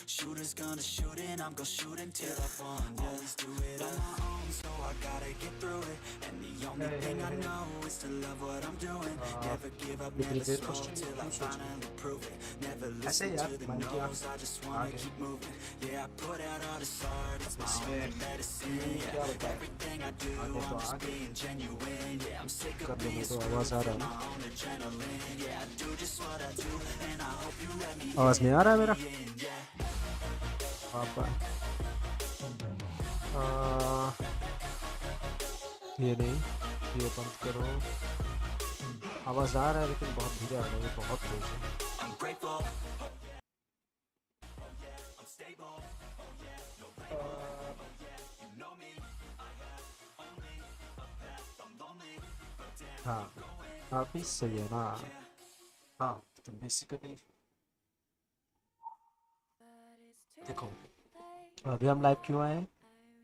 Shooters gonna shoot and I'm gonna shoot until I fall. Always do it on my own, so I gotta get through it. And the only thing I know is to love what I'm doing. Never give up, never slow till I finally prove it. Never listen to the no's, I just wanna keep moving. Yeah, I put out all this art, it's my only medicine. Yeah, everything I do, I'm just being genuine. Yeah, I'm sick of being screwed with my own adrenaline. Yeah, I do just what I do, and I hope you let me आवाज नहीं आ रहा है मेरा? in. Yeah. ये नहीं, ये बंद करो। आवाज आ रहा है लेकिन बहुत धीरे आ रहा है, ये बहुत तेज है। I'm grateful. I'm stable. No label. You know me. I have only a path. I'm lonely, but damn, हाँ अभी सही है ना? हाँ तो बेसिकली देखो, अभी हम लाइव क्यों आए हैं?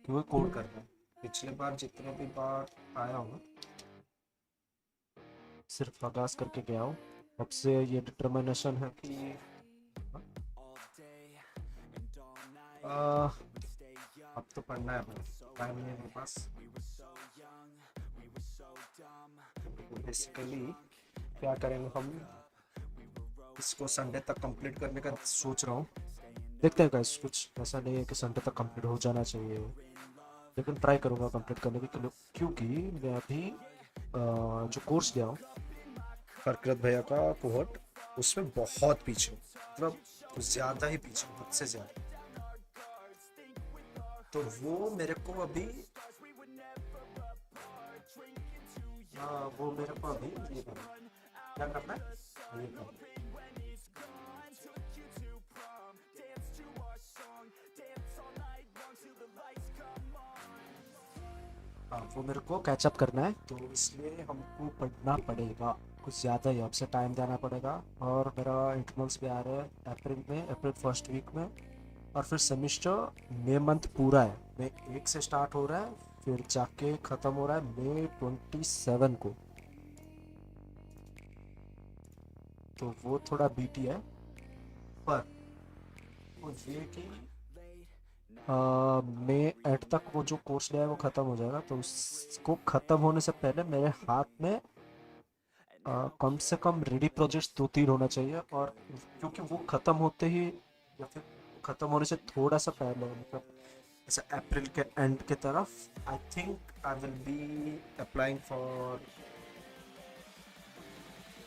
क्यों कोड कर रहे हैं। पिछले बार जितने भी बार आया हूँ सिर्फ आगाज करके गया हूँ। अब से ये डिटर्मिनेशन है कि अब तो पढ़ना है, टाइम नहीं है मेरे पास। बेसिकली क्या करेंगे हम, इसको संडे तक कंप्लीट करने का सोच रहा हूँ। देखते हैं गाइस, कुछ ऐसा नहीं है कि संडे तक कंप्लीट हो जाना चाहिए, लेकिन ट्राई करूँगा कंप्लीट करने की, क्योंकि मैं अभी जो कोर्स लिया हूँ फरकरत भैया का कोहट, उसमें बहुत पीछे, मतलब ज़्यादा ही पीछे, हद से ज़्यादा। तो वो मेरे को अभी वो मेरे को अभी ये क्या करना है, ये करना है। हाँ वो मेरे को कैचअप करना है, तो इसलिए हमको पढ़ना पड़ेगा कुछ ज़्यादा ही, अब से टाइम देना पड़ेगा। और मेरा इंटरनल्स भी आ रहा है अप्रैल में, अप्रैल फर्स्ट वीक में, और फिर सेमिस्टर मई मंथ पूरा है, मई 1 से स्टार्ट हो रहा है, फिर जाके ख़त्म हो रहा है मई 27 को। तो वो थोड़ा बीटी है, पर वो ये कि मई एंड तक वो जो कोर्स लिया है वो ख़त्म हो जाएगा, तो उसको ख़त्म होने से पहले मेरे हाथ में कम से कम रेडी प्रोजेक्ट्स 2-3 होना चाहिए। और क्योंकि वो ख़त्म होते ही या फिर ख़त्म होने से थोड़ा सा पहले, मतलब ऐसा अप्रैल के एंड के तरफ, I think I will be applying for,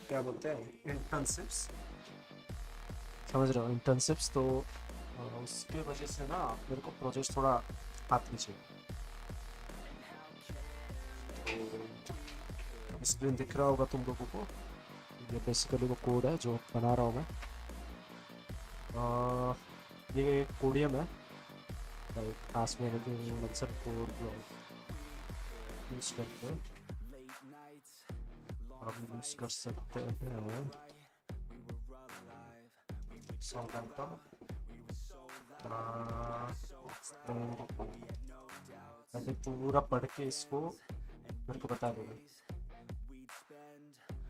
क्या बोलते हैं, इंटर्नशिप्स, समझ रहे हो, इंटर्नशिप्स। तो उसके वजह से ना मेरे को प्रोजेक्ट थोड़ा हाथ में चाहिए। तो स्क्रीन दिख रहा होगा तुम लोगों को, ये बेसिकली वो कोड है जो बना रहा हूँ मैं। ये कोडियम है, पास में अक्सर कोड यूज़ करते हैं, आप यूज़ कर सकते हैं। मैंने पूरा पढ़ के इसको मेरे को बता देगा,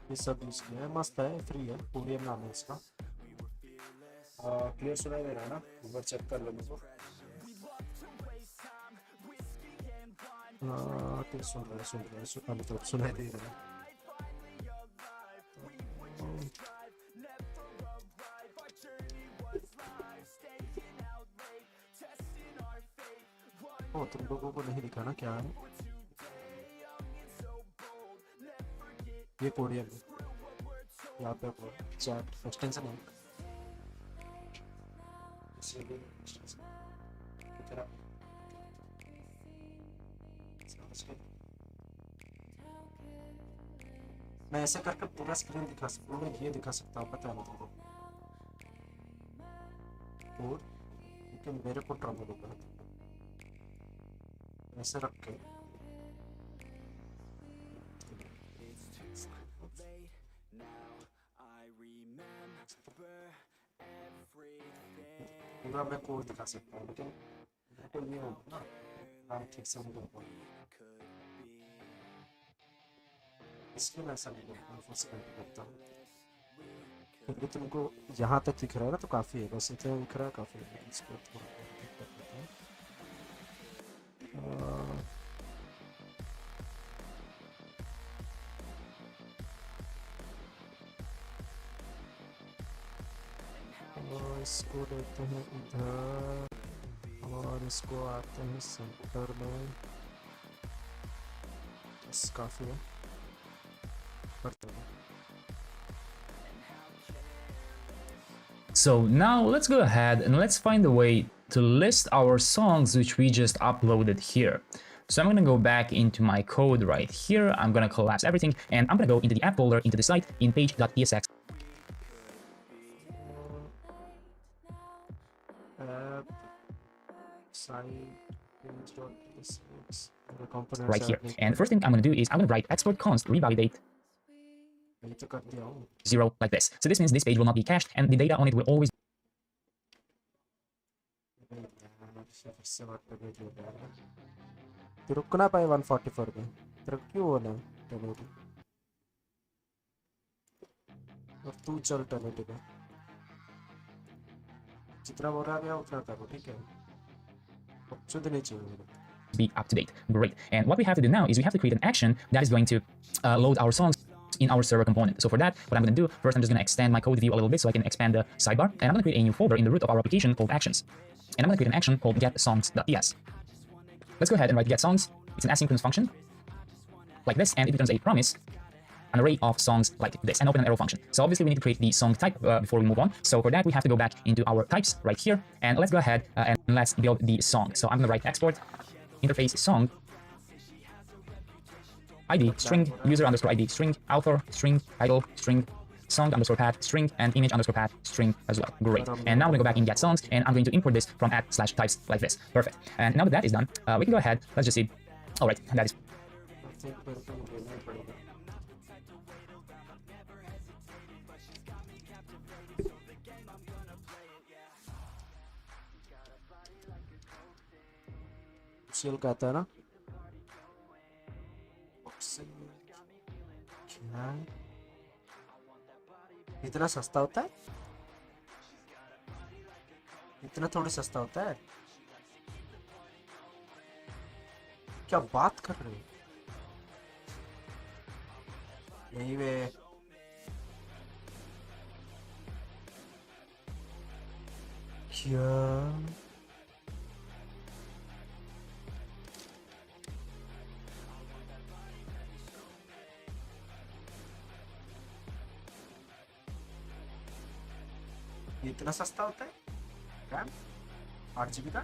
ये सब यूज़ किया है, मस्त है, फ्री है, कोडियम नाम है इसका। क्लियर सुनाई दे रहा है ना? एक बार चेक कर लो मेरे को। तो मतलब सुनाई दे रहा है। ओ तुम लोगों को नहीं दिखा ना क्या है, ये कोडियम है, यहाँ पे चैट एक्सटेंशन है, मैं ऐसे करके पूरा स्क्रीन दिखा सकता हूँ, ये दिखा सकता हूँ, पता है मतलब कोड, लेकिन मेरे को ट्रबल होगा ऐसे रख के। पूरा मैं कोड दिखा सकता हूँ, लेकिन मेरे को ये होगा ना, ठीक से नहीं कर पाऊँगा, इसलिए मैं ऐसा नहीं करता हूँ, फर्स्ट करता हूँ। फिर भी तुमको यहाँ तक दिख रहा है ना, तो काफ़ी है, बस इतना दिख रहा है काफ़ी है। इसको थोड़ा और ठीक कर देते हैं। इसको लेते हैं इधर और इसको आते हैं सेंटर में, बस काफ़ी है, करते हैं। So now let's go ahead and let's find a way to list our songs which we just uploaded here. So I'm gonna go back into my code right here. I'm gonna collapse everything and I'm gonna go into the app folder into the site in page.tsx. App site page.tsx, the components Right here. app नहीं And किया first thing I'm gonna do is I'm gonna write export const revalidate मैं तो कर दिया हूँ। 0 like this. So this means this page will not be cached and the data on it will always फिर से बात करने के लिए यार, तो रुक ना पाए 144 में, तेरा क्यों होना है 1080, और तू चल 1080 पे, जितना बोला गया उतना करो, ठीक है, ऑप्शन नहीं चाहिए मुझे। be up to date. Great. And what we have to do now is we have to create an action that is going to load our songs in our server component. So for that, what I'm going to do, first I'm just going to extend my code view a little bit so I can expand the sidebar. And I'm going to create a new folder in the root of our application called actions. And I'm going to create an action called getSongs.ts. Let's go ahead and write getSongs. It's an asynchronous function like this, and it becomes a promise, an array of songs like this, and open an arrow function. So obviously we need to create the song type before we move on. So for that, we have to go back into our types right here, and let's go ahead and let's build the song. So I'm going to write export interface song ID string user underscore ID string author string title string song underscore path string and image underscore path string as well. Great. And now I'm gonna go back in get songs and I'm going to import this from add/types like this. Perfect. And now that that is done, we can go ahead. Let's just see. All right, that is cell कहता है ना, क्या इतना सस्ता होता है, इतना थोड़ी सस्ता होता है, क्या बात कर रहे हो, यही वे क्या, इतना सस्ता होता है रैम 8 GB का,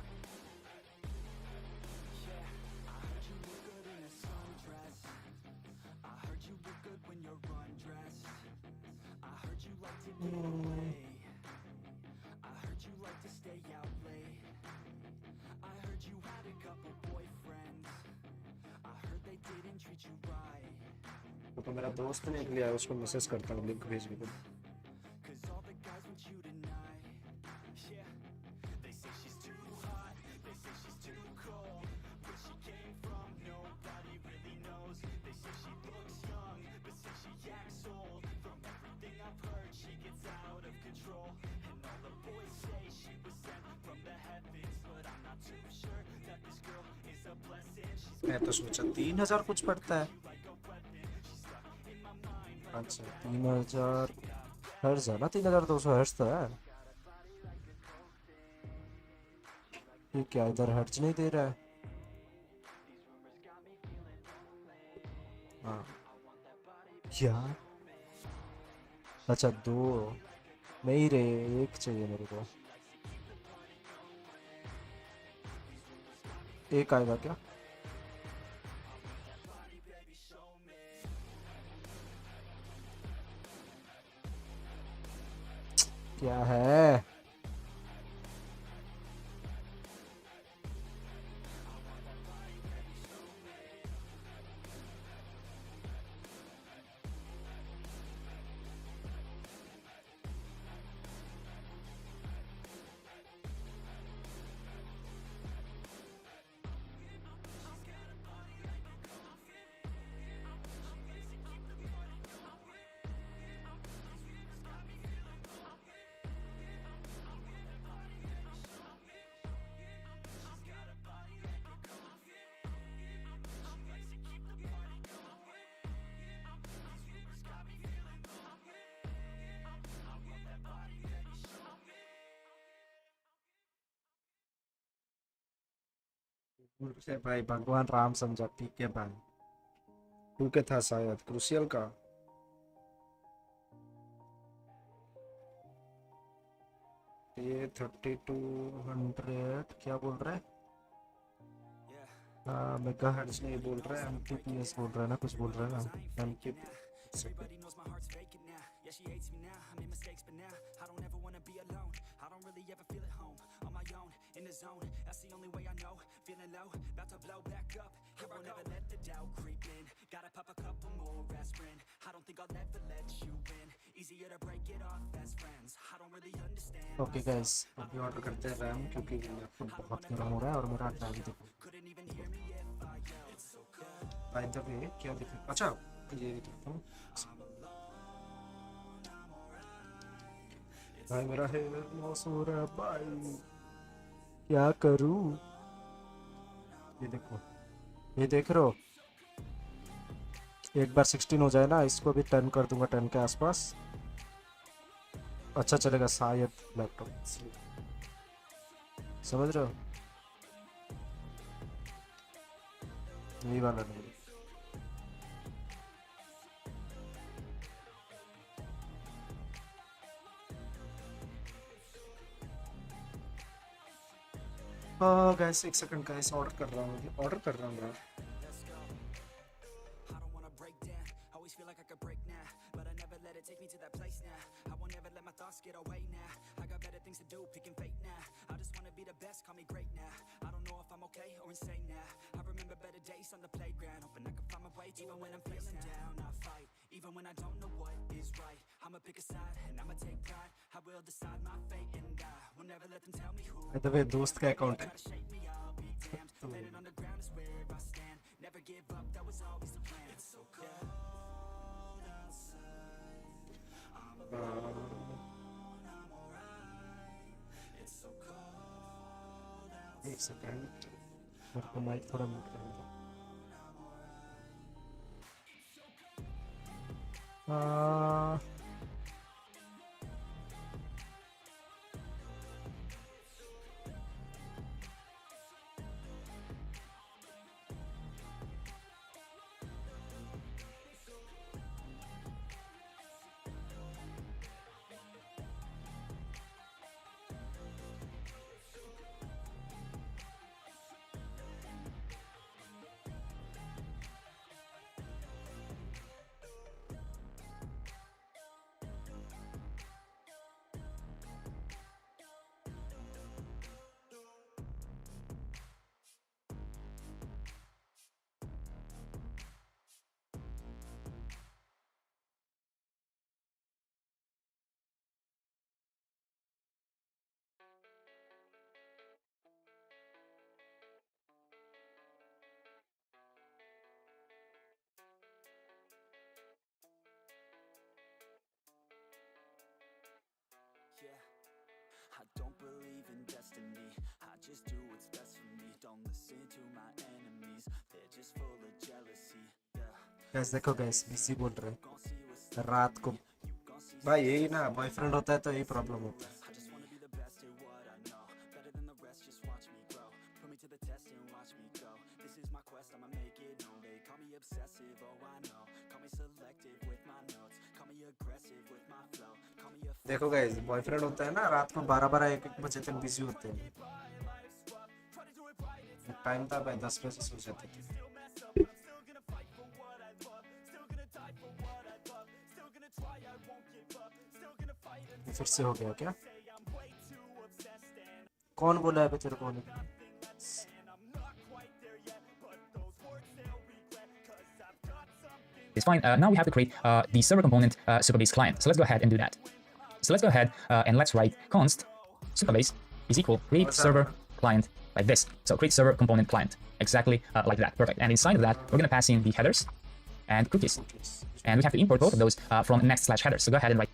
तो मेरा दोस्त ने लिया है, उसको मैसेज करता हूँ, लिंक भेज भी। मैं तो सोचा 3000 कुछ पड़ता है, अच्छा 3000 हर्ज है ना, 3200 हर्ज तो है, ये क्या इधर हर्ज नहीं दे रहा है, हाँ क्या, अच्छा 2 नहीं रे, एक चाहिए मेरे को, एक आएगा क्या, क्या है, अरे भाई भगवान राम समझा, ठीक है भाई। 2 के था शायद क्रूशियल का। ये 3200 क्या बोल रहा है? मेगा हर्ट्ज नहीं बोल रहा है, एमटीपीएस बोल रहा है ना, कुछ बोल रहा है ना, एमटीपीएस। ओके गाइस, अभी ऑर्डर करते हैं रैम, क्योंकि लैपटॉप बहुत गर्म हो रहा है और मेरा रैम देखो। बाय द वे क्या दिखा, अच्छा ये दिखाता हूँ भाई, मेरा है लॉस हो रहा है भाई, क्या करूँ? ये देखो, ये देख रहे हो, एक बार 16 हो जाए ना, इसको भी 10 कर दूंगा, 10 के आसपास अच्छा चलेगा शायद लैपटॉप। समझ रहे हो? यही वाला नहीं। गाइस एक सेकंड गाइस, ऑर्डर कर रहा हूँ, ऑर्डर कर रहा हूँ यार। वे दोस्त का अकाउंट है। एक सेकंड, मेरे को माइक थोड़ा म्यूट करने दो। I don't believe in destiny, I just do what's best for me. Don't listen to my enemies, they're just full of jealousy. Guys देखो गाइस, बिजी बोल रहे हैं रात को। भाई यही ना, बॉयफ्रेंड होता है तो यही प्रॉब्लम होता है। देखो गाइस, बॉयफ्रेंड होता है ना, रात को 12-12 1-1 बजे तक बिजी होते हैं। टाइम था भाई 10 बजे सो जाते थे। फिर से हो गया क्या? कौन बोला है तेरे को? It's fine. Now we have to create the server component Supabase client. So let's go ahead and do that. So let's go ahead and let's write const Supabase is equal create server client like this. So create server component client exactly like that. Perfect. And inside of that, we're going to pass in the headers and cookies. And we have to import both of those from next/headers. So go ahead and write.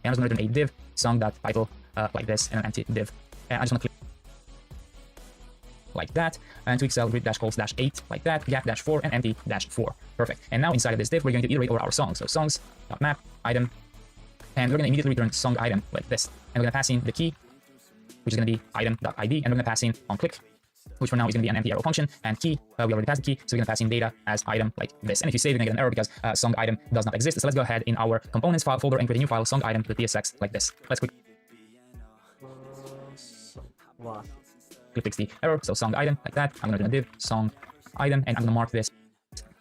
And I'm just going to return a div song.title like this and an empty div. And I just want to click like that, and to excel grid -calls-8 like that, gap-4 and empty -4. Perfect. And now inside of this div, we're going to iterate over our song. So songs.map item, and we're going to immediately return song item like this. And we're going to pass in the key, which is going to be item.id, and we're going to pass in on click which for now is going to be an empty arrow function, and key, we already passed the key, so we're going to pass in data as item like this. And if you save, you're going to get an error because song item does not exist. So let's go ahead in our components file folder and create a new file, song item.tsx, like this. Let's quickly fix the error. So song item like that. I'm going to do a div song item, and I'm going to mark this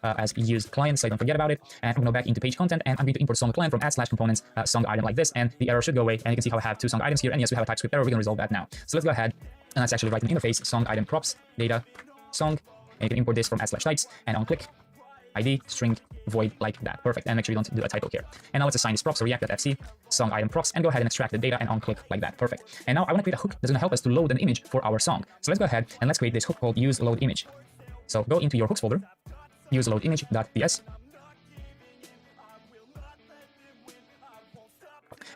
as used client, so I don't forget about it. And I'm going to go back into page content, and I'm going to import song client from add/components song item like this, and the error should go away. And you can see how I have two song items here, and yes, we have a TypeScript error. We're going to resolve that now. So let's go ahead and let's actually write an interface song item props data song, and you can import this from add/types, and on click id string void like that. Perfect. And make sure you don't do a typo here. And now let's assign this prop, so react.fc song item props, and go ahead and extract the data and on click like that. Perfect. And now I want to create a hook that's going to help us to load an image for our song. So let's go ahead and let's create this hook called use load image. So go into your hooks folder, use load image.ts.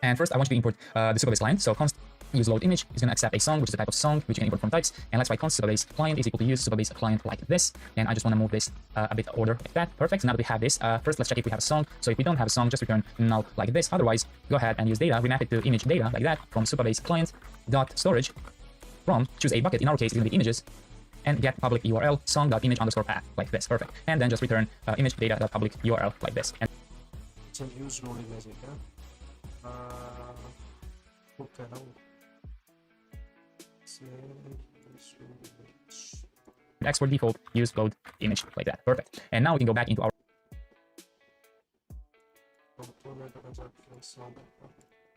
And first I want you to import the Supabase client. So const use load image is going to accept a song, which is a type of song, which you can import from types. And let's write const Supabase client is equal to use Supabase client like this. And I just want to move this a bit order like that. Perfect. So now that we have this, first let's check if we have a song. So if we don't have a song, just return null like this. Otherwise, go ahead and use data, remap it to image data like that from Supabase client dot storage from, choose a bucket. In our case, it's going to be images, and get public URL song.image underscore path like this. Perfect. And then just return image data.public URL like this. And use load image, export default use load image like that. Perfect. And now we can go back into our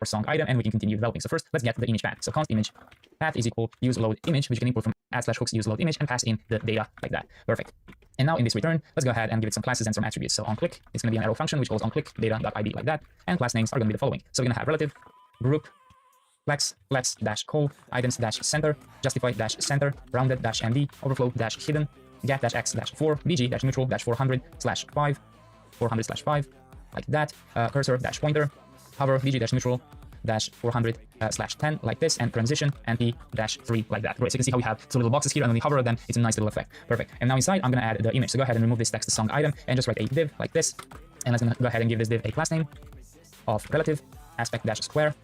song item, and we can continue developing. So first, let's get the image path. So const image path is equal use load image, which you can import from add/hooks use load image and pass in the data like that. Perfect. And now in this return, let's go ahead and give it some classes and some attributes. So on click, it's going to be an arrow function which calls on click data.id like that. And class names are going to be the following. So we're going to have relative, group, flex dash call, items dash center, justify dash center, rounded dash md, overflow dash hidden, get dash x dash 4, bg dash neutral dash 400 slash 5, 400 slash 5, like that, cursor dash pointer, hover bg dash neutral dash 400 slash 10 like this, and transition np dash 3 like that. Great. So you can see how we have two little boxes here, and when we hover them, it's a nice little effect. Perfect. And now inside, I'm going to add the image. So go ahead and remove this text song item and just write a div like this. And let's go ahead and give this div a class name of relative aspect dash square,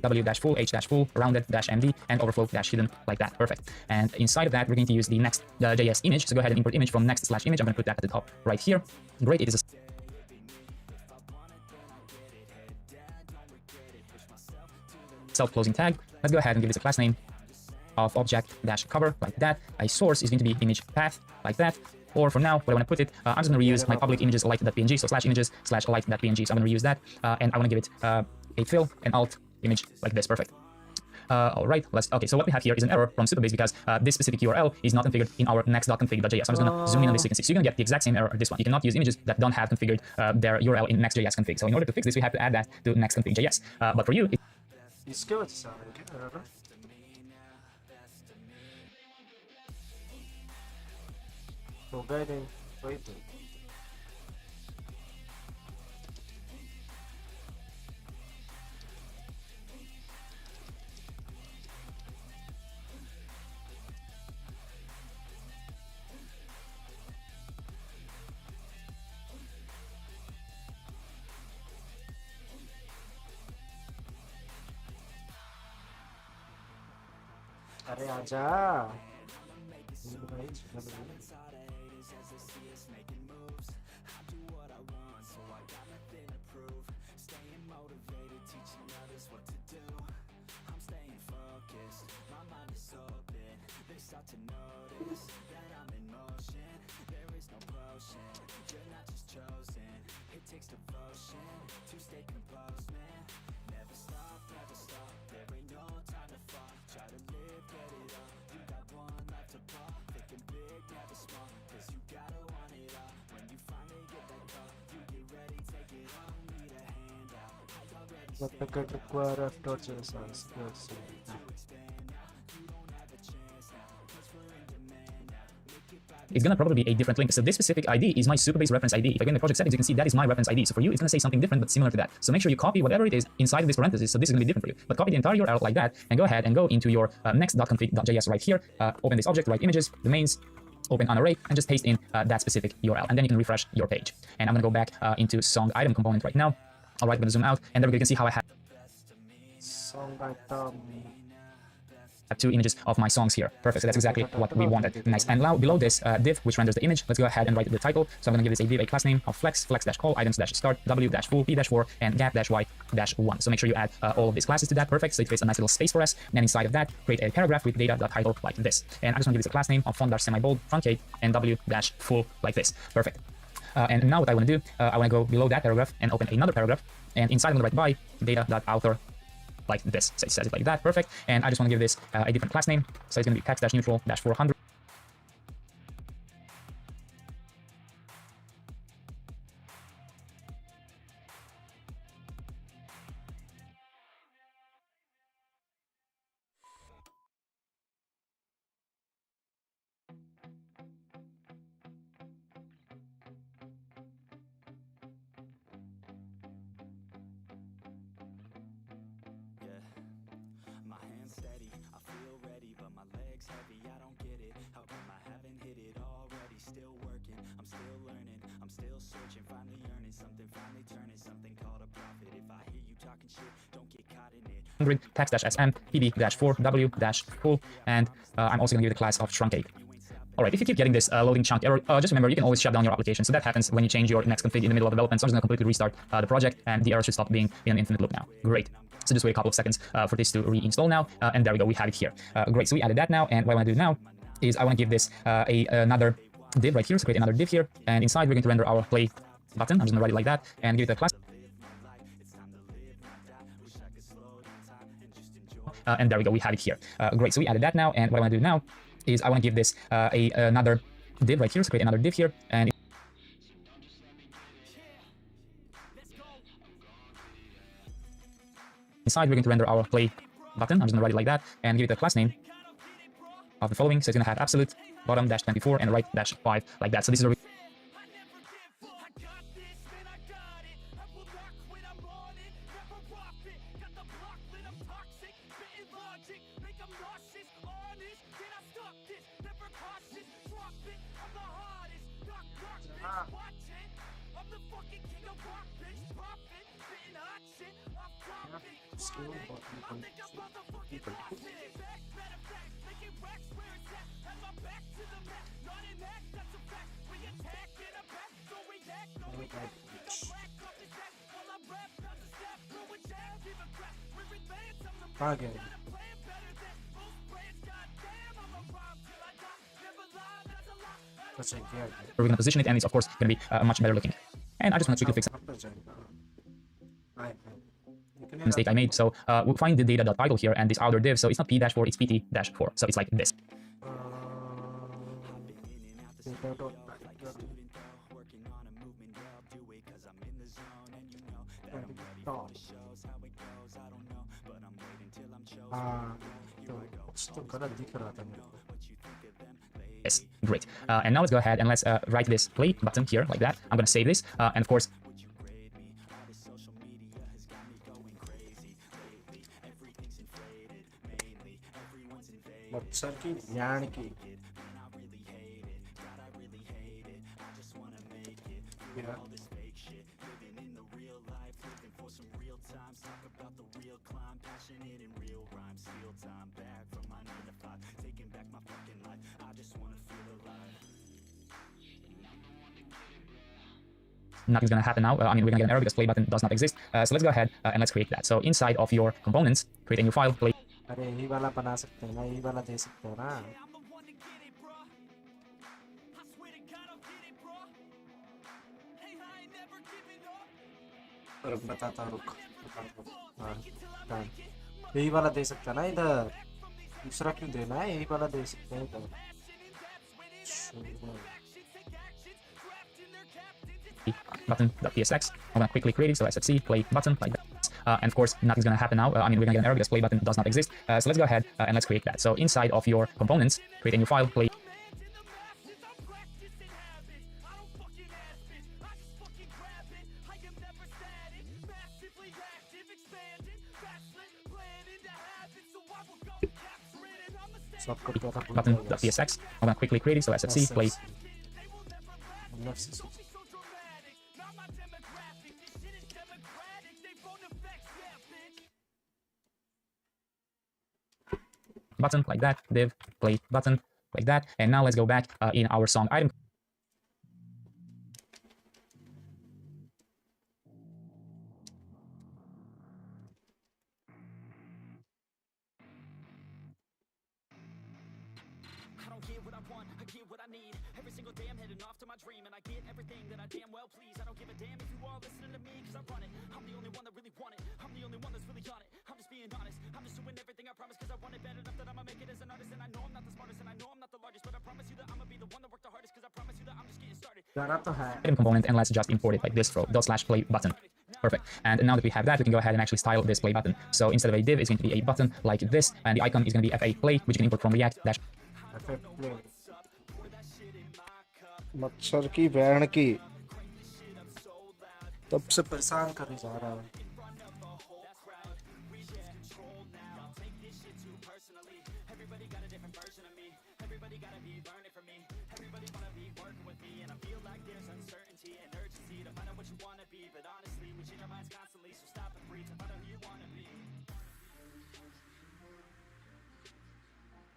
w dash full, h dash full, rounded dash md, and overflow dash hidden like that. Perfect. And inside of that, we're going to use the next JS image. So go ahead and import image from next slash image. I'm going to put that at the top right here. Great. It is a self-closing tag. Let's go ahead and give this a class name of object-cover like that. A source is going to be image path like that. Or for now, what I want to put it, I'm just going to reuse my public images light.png, so slash images slash light.png. So I'm going to reuse that, and I want to give it a fill and alt image like this. Perfect. All right, okay, so what we have here is an error from Supabase because this specific URL is not configured in our next.config.js. So I'm just going to zoom in on this so you can see. So you're going to get the exact same error as this one. You cannot use images that don't have configured their URL in next.js config. So in order to fix this, we have to add that to next.config.js. But for you, इसके वजह से आ रहा है क्या error? तो गए नहीं वही तो अरे आजा What packet require f.js as yes. it's going to probably be a different link. So this specific ID is my Supabase reference ID. If I go in the project settings, you can see that is my reference ID. So for you, it's going to say something different, but similar to that. So make sure you copy whatever it is inside of this parenthesis. So this is going to be different for you. But copy the entire URL like that, and go ahead and go into your next.config.js right here. Open this object, write images, domains, open an array, and just paste in that specific URL. And then you can refresh your page. And I'm going to go back into song item component right now. All right, I'm going to zoom out, and there we go. You can see how I have song item have two images of my songs here. Perfect. So that's exactly what we wanted. Nice. And now below this div, which renders the image, let's go ahead and write the title. So I'm going to give this a div, a class name of flex-call, items-start, w-full, p-4, and gap-y-1. So make sure you add all of these classes to that. Perfect. So it creates a nice little space for us. And inside of that, create a paragraph with data.title like this. And I just want to give this a class name of font-semi-bold, truncate, and w-full like this. Perfect. And now what I want to do, I want to go below that paragraph and open another paragraph. And inside I'm going to write by data.author like this. So it says it like that. Perfect. And I just want to give this a different class name. So it's going to be text-neutral-400. My hands steady, I feel ready, but my legs heavy, I don't get it. How come I haven't hit it already? Still working, I'm still learning, I'm still searching, finally earning something, finally turning something called a profit. If I hear you talking shit, don't get caught in it. Text-sm, pb-4, w-full, and I'm also going to give the class of truncate. Alright, if you keep getting this loading chunk error, just remember you can always shut down your application. So that happens when you change your next config in the middle of development. So I'm just going to completely restart the project, and the error should stop being in an infinite loop now. Great. So just wait a couple of seconds for this to reinstall now, and there we go, we have it here. Great, so we added that now, and what I want to do now is I want to give this another div right here, so create another div here, and inside we're going to render our play button. I'm just going to write it like that, and give it a class. And there we go, we have it here. Great, so we added that now, and what I want to do now is I want to give this another div right here, so create another div here, and inside we're going to render our play button. I'm just going to write it like that, and give it a class name of the following. So it's going to have absolute, bottom-24, and right-5 like that. So this is a Again. we're going to position it, and it's of course going to be much better looking. And I just want to quickly fix a mistake I made. So we'll find the data.title here and this outer div. So it's not p-4, it's pt-4. So it's like this. Yes, great. And now let's go ahead and let's write this play button here like that. I'm going to save this, and of course nothing's going to happen now. I mean, we're going to get an error because play button does not exist. So let's go ahead and let's create that. So inside of your components, create a new file, play. अरे यही वाला बना सकते हैं ना, यही वाला दे सकते हैं ना. रुक बताता हूँ, रुक. हाँ, यही वाला दे सकता है ना इधर. दूसरा क्यों देना है, यही वाला दे सकते हैं इधर. Button.psx. I'm going to quickly create it. So let's see, play button like that. And of course, nothing's going to happen now. I mean, we're going to get an error because play button does not exist. So let's go ahead and let's create that. So inside of your components, create a new file, play. Button.psx. I'm going to quickly create it. So let's see, play. button like that, div play button like that. And now let's go back in our song item. I don't get what I want, I get what I need. Every single day I'm heading off to my dream, and I get everything that I damn well please. I don't give a damn if you all listening to me, cause I run it. I'm the only one that really want it. I'm the only one that's really on it. I'm just being honest. I'm just doing everything I promise, cause I want it bad enough that I'ma make it as an artist. And I know I'm not the smartest, and I know I'm not the largest, but I promise you that I'ma be the one that worked the hardest, cause I promise you that I'm just getting started. गाना तो है. Item component, and let's just import it like this throw /play button. Perfect. And now that we have that, we can go ahead and actually style this play button. So instead of a div, it's going to be a button like this, and the icon is going to be fa play, which you can import from React dash. मच्छर की band की तब से परेशान करने जा रहा है.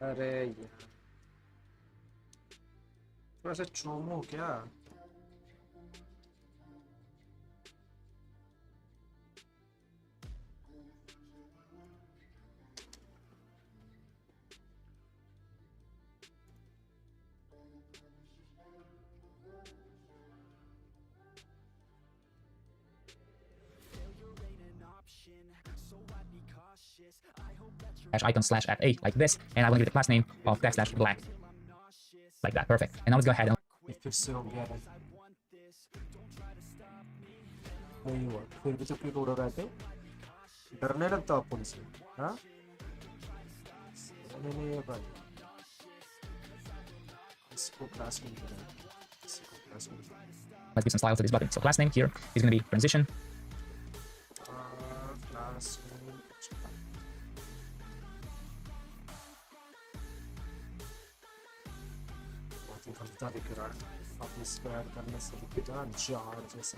अरे यार थोड़ा सा चोमो क्या. Dash icon /fa like this, and I want to give it the class name of text -black like that. Perfect. And now let's go ahead and फिर से हो गया है. नहीं हुआ फिर भी चुप्पी उड़ रहे थे. डरने लगता आपको इनसे. हाँ नहीं ये भाई इसको क्लास में करें. इसको क्लास में let's give some style to this button. So class name here is going to be transition. Class में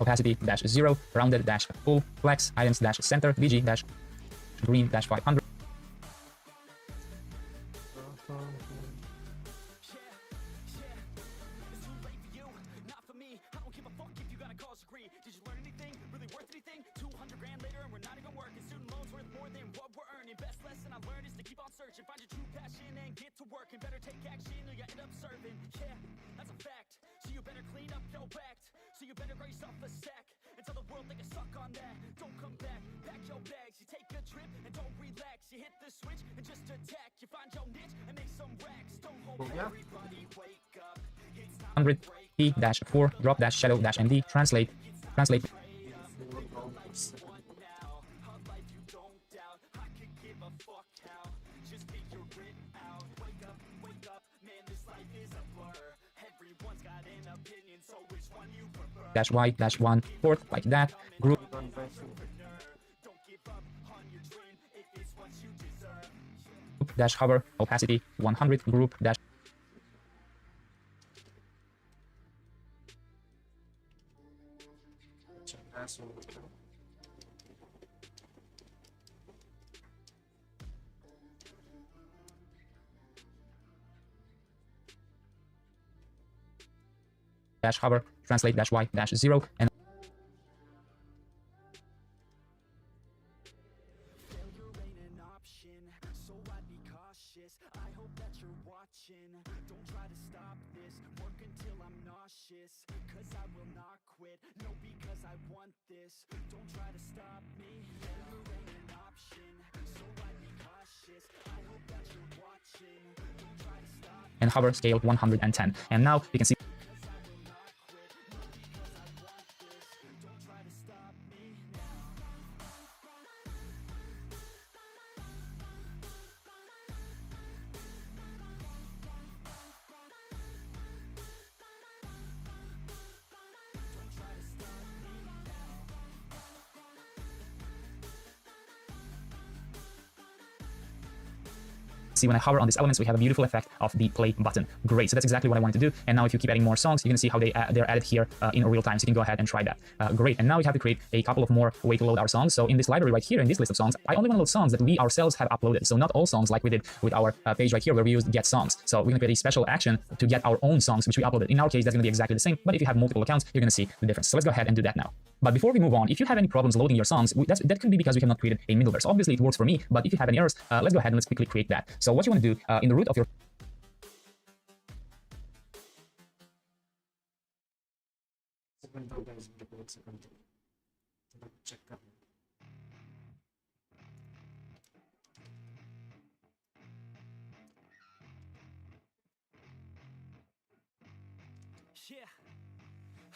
Opacity -0, rounded -full, flex, items -center, bg -green -500. P-4 drop shadow -md translate. -y -1 like that. Group -hover opacity 100 group -. -hover translate -y-0 and hover scale 110. And now you can see see when I hover on these elements, we have a beautiful effect of the play button. Great, so that's exactly what I wanted to do. And now if you keep adding more songs, you can see how they're added here in real time. So you can go ahead and try that. Great, and now we have to create a couple of more ways to load our songs. So in this library right here, in this list of songs, I only want to load songs that we ourselves have uploaded. So not all songs like we did with our page right here where we used get songs. So we're going to create a special action to get our own songs which we uploaded. In our case, that's going to be exactly the same, but if you have multiple accounts, you're going to see the difference. So let's go ahead and do that now. But before we move on, if you have any problems loading your songs, that could be because we have not created a middleware. So obviously it works for me, but if you have any errors, let's go ahead and let's quickly create that. So what you want to do in the root of your Yeah,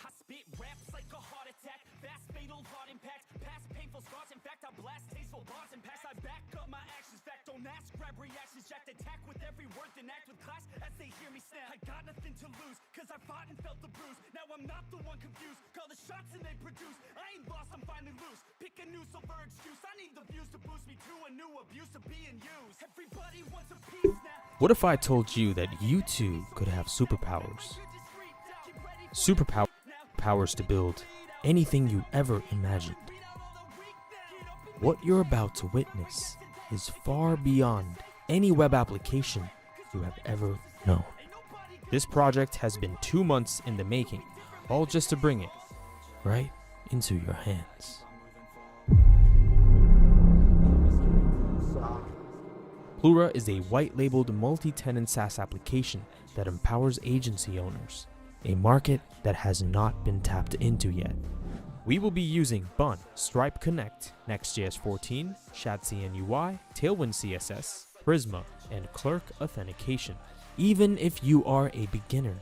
I spit raps like a heart attack, fast fatal heart impact, past painful scars. In fact, I blast tasteful bars and pass. I back up my actions, fact don't ask, grab reactions, jacked attack with every word, then act with class as they hear me snap. I got nothing to lose, cause I fought and felt the bruise. Now I'm not the one confused, call the shots and they produce. I ain't lost, I'm finally loose. Pick a new silver excuse. I need the views to boost me to a new abuse of being used. Everybody wants a piece now. What if I told you that you too could have superpowers? Superpowers to build anything you ever imagined. What you're about to witness is far beyond any web application you have ever known. This project has been 2 months in the making, all just to bring it right into your hands. Plura is a white-labeled multi-tenant SaaS application that empowers agency owners, a market that has not been tapped into yet. We will be using Bun, Stripe Connect, Next.js 14, ShadCN UI, Tailwind CSS, Prisma, and Clerk authentication. Even if you are a beginner,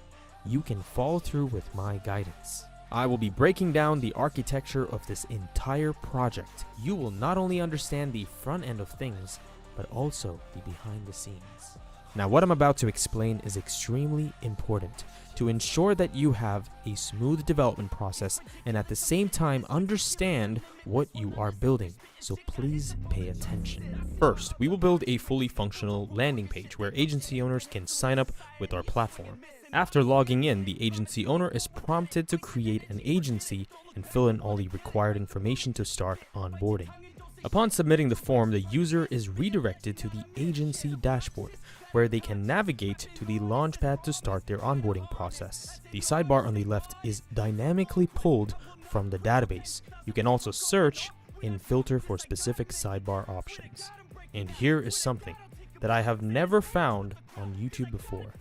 you can follow through with my guidance. I will be breaking down the architecture of this entire project. You will not only understand the front end of things, but also the behind the scenes. Now, what I'm about to explain is extremely important to ensure that you have a smooth development process and at the same time understand what you are building. So please pay attention. First, we will build a fully functional landing page where agency owners can sign up with our platform. After logging in, the agency owner is prompted to create an agency and fill in all the required information to start onboarding. Upon submitting the form, the user is redirected to the agency dashboard, where they can navigate to the launchpad to start their onboarding process. The sidebar on the left is dynamically pulled from the database. You can also search and filter for specific sidebar options. And here is something that I have never found on YouTube before.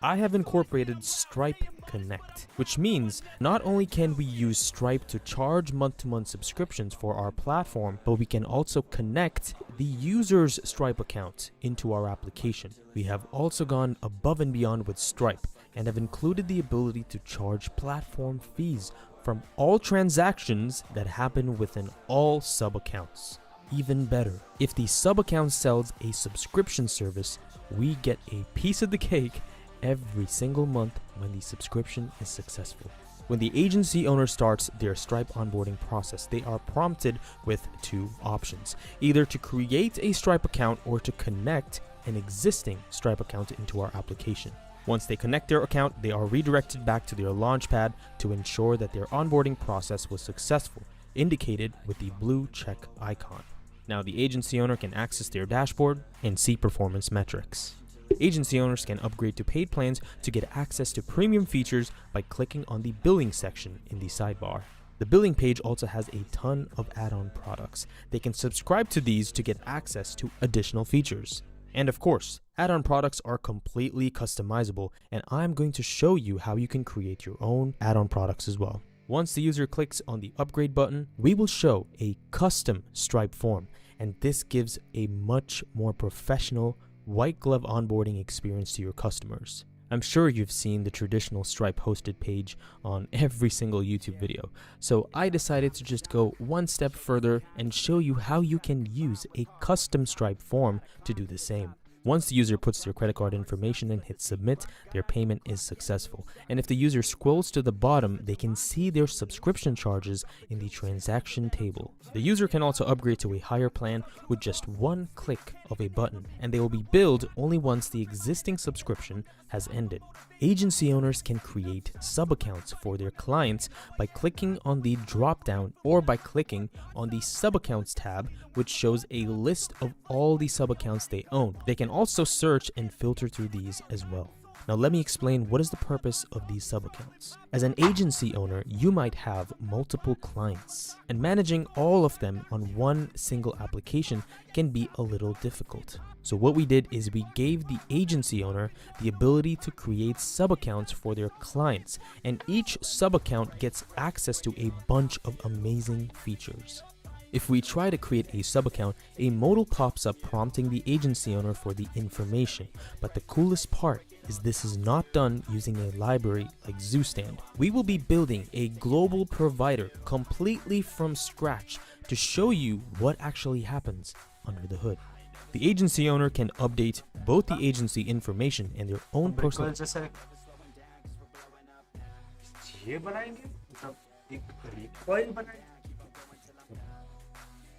I have incorporated Stripe Connect, which means not only can we use Stripe to charge month-to-month subscriptions for our platform, but we can also connect the user's Stripe account into our application. We have also gone above and beyond with Stripe and have included the ability to charge platform fees from all transactions that happen within all sub-accounts. Even better, if the sub-account sells a subscription service, we get a piece of the cake every single month when the subscription is successful. When the agency owner starts their Stripe onboarding process, they are prompted with 2 options, either to create a Stripe account or to connect an existing Stripe account into our application. Once they connect their account, they are redirected back to their launchpad to ensure that their onboarding process was successful, indicated with the blue check icon. Now the agency owner can access their dashboard and see performance metrics. Agency owners can upgrade to paid plans to get access to premium features by clicking on the billing section in the sidebar. The billing page also has a ton of add-on products. They can subscribe to these to get access to additional features. And of course, add-on products are completely customizable, and I'm going to show you how you can create your own add-on products as well. Once the user clicks on the upgrade button, we will show a custom Stripe form, and this gives a much more professional white glove onboarding experience to your customers. I'm sure you've seen the traditional Stripe hosted page on every single YouTube video, so I decided to just go one step further and show you how you can use a custom Stripe form to do the same. Once the user puts their credit card information and hits submit, their payment is successful. And if the user scrolls to the bottom, they can see their subscription charges in the transaction table. The user can also upgrade to a higher plan with just one click of a button, and they will be billed only once the existing subscription has ended. Agency owners can create sub-accounts for their clients by clicking on the drop-down or by clicking on the sub-accounts tab, which shows a list of all the sub-accounts they own. They can also search and filter through these as well. Now let me explain what is the purpose of these sub-accounts. As an agency owner, you might have multiple clients, and managing all of them on one single application can be a little difficult. So what we did is we gave the agency owner the ability to create sub-accounts for their clients, and each sub-account gets access to a bunch of amazing features. If we try to create a sub-account, a modal pops up prompting the agency owner for the information. But the coolest part is this is not done using a library like ZooStand. We will be building a global provider completely from scratch to show you what actually happens under the hood. The agency owner can update both the agency information and their own personal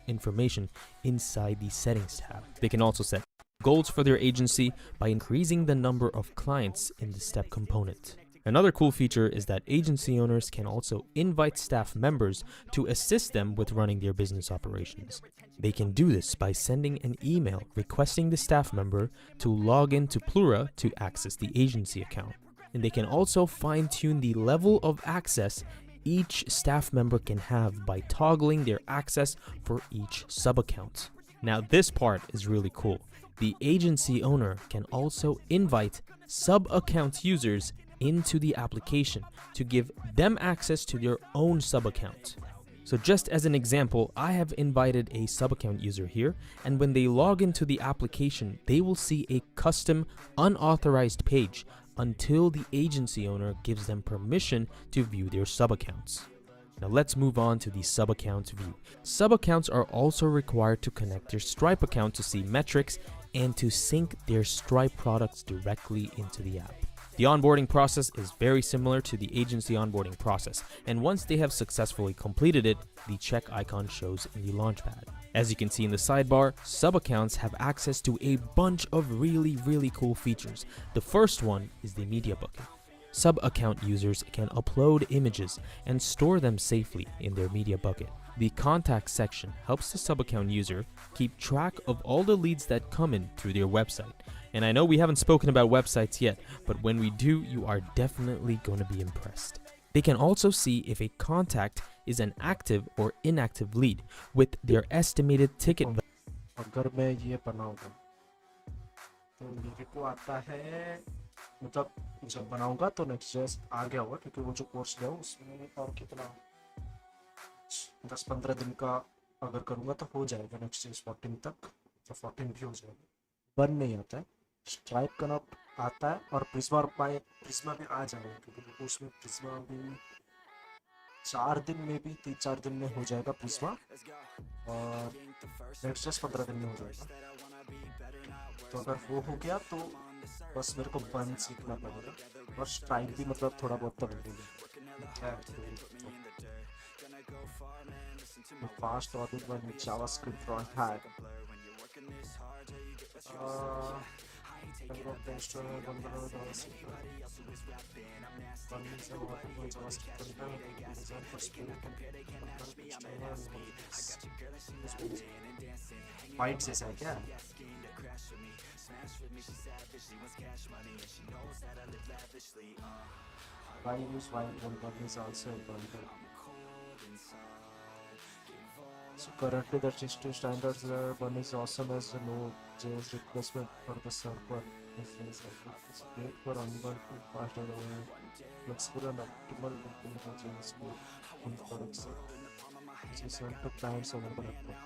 information inside the settings tab. They can also set goals for their agency by increasing the number of clients in the step component. Another cool feature is that agency owners can also invite staff members to assist them with running their business operations. They can do this by sending an email requesting the staff member to log into Plura to access the agency account. And they can also fine-tune the level of access each staff member can have by toggling their access for each sub-account. Now this part is really cool. The agency owner can also invite sub-account users into the application to give them access to their own sub-account. So just as an example, I have invited a sub-account user here, and when they log into the application, they will see a custom unauthorized page until the agency owner gives them permission to view their sub-accounts. Now let's move on to the sub-account view. Sub-accounts are also required to connect their Stripe account to see metrics and to sync their Stripe products directly into the app. The onboarding process is very similar to the agency onboarding process, and once they have successfully completed it, the check icon shows in the launchpad. As you can see in the sidebar, sub-accounts have access to a bunch of really cool features. The first one is the media bucket. Sub-account users can upload images and store them safely in their media bucket. The contact section helps the sub-account user keep track of all the leads that come in through their website. And I know we haven't spoken about websites yet, but when we do, you are definitely going to be impressed. They can also see if a contact is an active or inactive lead with their estimated ticket value. अगर मैं ये बनाऊंगा तो मेरे को आता है, मतलब जब बनाऊंगा तो नेक्स्ट आ गया होगा क्योंकि वो जो कोर्स लिया उसमें और कितना 10-15 दिन का अगर करूंगा तो हो जाएगा नेक्स्ट 14 तक, तो 14 भी हो जाएगा। बन नहीं आता है, स्ट्राइप कनेक्ट आता है और प्रिज्मा भी आ जाएगा क्योंकि उसमें प्रिज्मा भी 4 दिन में भी 3-4 दिन में हो जाएगा प्रिज्मा, और नेक्स्ट 15 दिन में हो जाएगा। तो अगर वो हो गया तो बस मेरे को बन सीखना पड़ेगा, और स्ट्राइप भी मतलब थोड़ा बहुत तो मिलेगा। Fast audit one JavaScript front hand fight से है क्या? Why use white one is also a bundle. So currently the HTTP standards one is awesome as a Node.js replacement for the server. It's great for unbundled faster flexible and optimal implementation in production. Which is sent to clients over the network.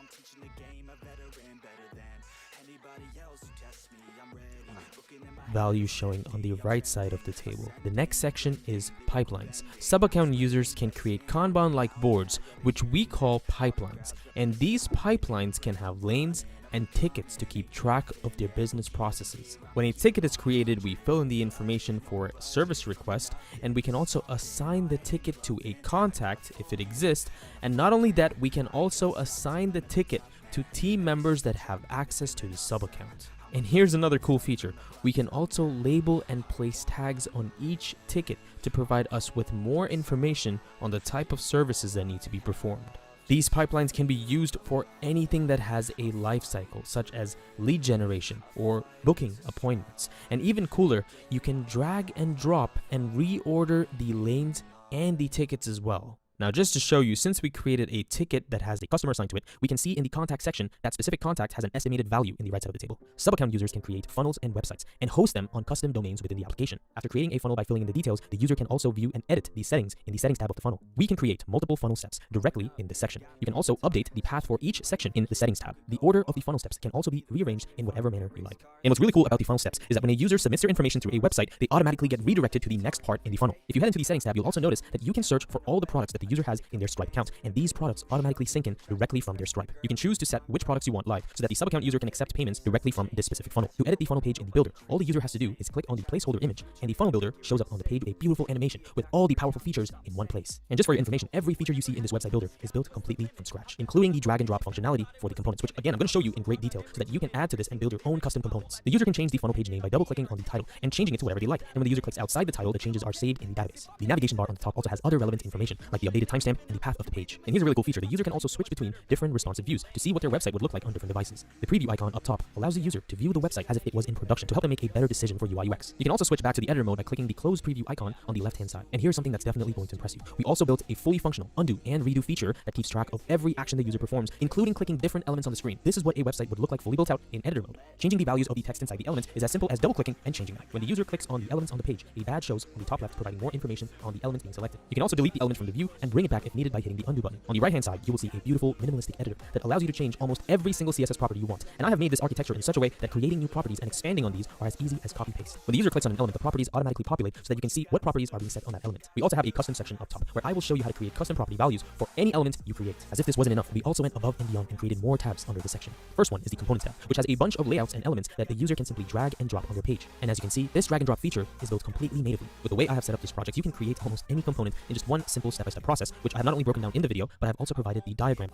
Value showing on the right side of the table. The next section is pipelines. Sub-account users can create Kanban-like boards, which we call pipelines, and these pipelines can have lanes and tickets to keep track of their business processes. When a ticket is created, we fill in the information for service request, and we can also assign the ticket to a contact if it exists. And not only that, we can also assign the ticket to team members that have access to the sub-account. And here's another cool feature. We can also label and place tags on each ticket to provide us with more information on the type of services that need to be performed. These pipelines can be used for anything that has a life cycle, such as lead generation or booking appointments. And even cooler, you can drag and drop and reorder the lanes and the tickets as well. Now, just to show you, since we created a ticket that has a customer assigned to it, we can see in the contact section that specific contact has an estimated value in the right side of the table. Sub-account users can create funnels and websites and host them on custom domains within the application. After creating a funnel by filling in the details, the user can also view and edit the settings in the settings tab of the funnel. We can create multiple funnel steps directly in this section. You can also update the path for each section in the settings tab. The order of the funnel steps can also be rearranged in whatever manner you like. And what's really cool about the funnel steps is that when a user submits their information through a website, they automatically get redirected to the next part in the funnel. If you head into the settings tab, you'll also notice that you can search for all the products that the user has in their Stripe account, and these products automatically sync in directly from their Stripe. You can choose to set which products you want live so that the sub-account user can accept payments directly from this specific funnel. To edit the funnel page in the builder, all the user has to do is click on the placeholder image, and the funnel builder shows up on the page with a beautiful animation with all the powerful features in one place. And just for your information, every feature you see in this website builder is built completely from scratch, including the drag and drop functionality for the components, which again, I'm going to show you in great detail so that you can add to this and build your own custom components. The user can change the funnel page name by double-clicking on the title and changing it to whatever they like. And when the user clicks outside the title, the changes are saved in the database. The navigation bar on the top also has other relevant information, like the updated timestamp and the path of the page. And here's a really cool feature. The user can also switch between different responsive views to see what their website would look like on different devices. The preview icon up top allows the user to view the website as if it was in production to help them make a better decision for UI UX. You can also switch back to the editor mode by clicking the close preview icon on the left-hand side. And here's something that's definitely going to impress you. We also built a fully functional undo and redo feature that keeps track of every action the user performs, including clicking different elements on the screen. This is what a website would look like fully built out in editor mode. Changing the values of the text inside the elements is as simple as double-clicking and changing them. When the user clicks on the elements on the page, a badge shows on the top left providing more information on the element being selected. You can also delete the element from the view and bring it back if needed by hitting the undo button. On the right-hand side, you will see a beautiful minimalistic editor that allows you to change almost every single CSS property you want. And I have made this architecture in such a way that creating new properties and expanding on these are as easy as copy-paste. When the user clicks on an element, the properties automatically populate so that you can see what properties are being set on that element. We also have a custom section up top where I will show you how to create custom property values for any element you create. As if this wasn't enough, we also went above and beyond and created more tabs under this section. First one is the components tab, which has a bunch of layouts and elements that the user can simply drag and drop on their page. And as you can see, this drag and drop feature is built completely natively. With the way I have set up this project, you can create almost any component in just one simple step-by-step process, which I have not only broken down in the video, but I have also provided the diagram.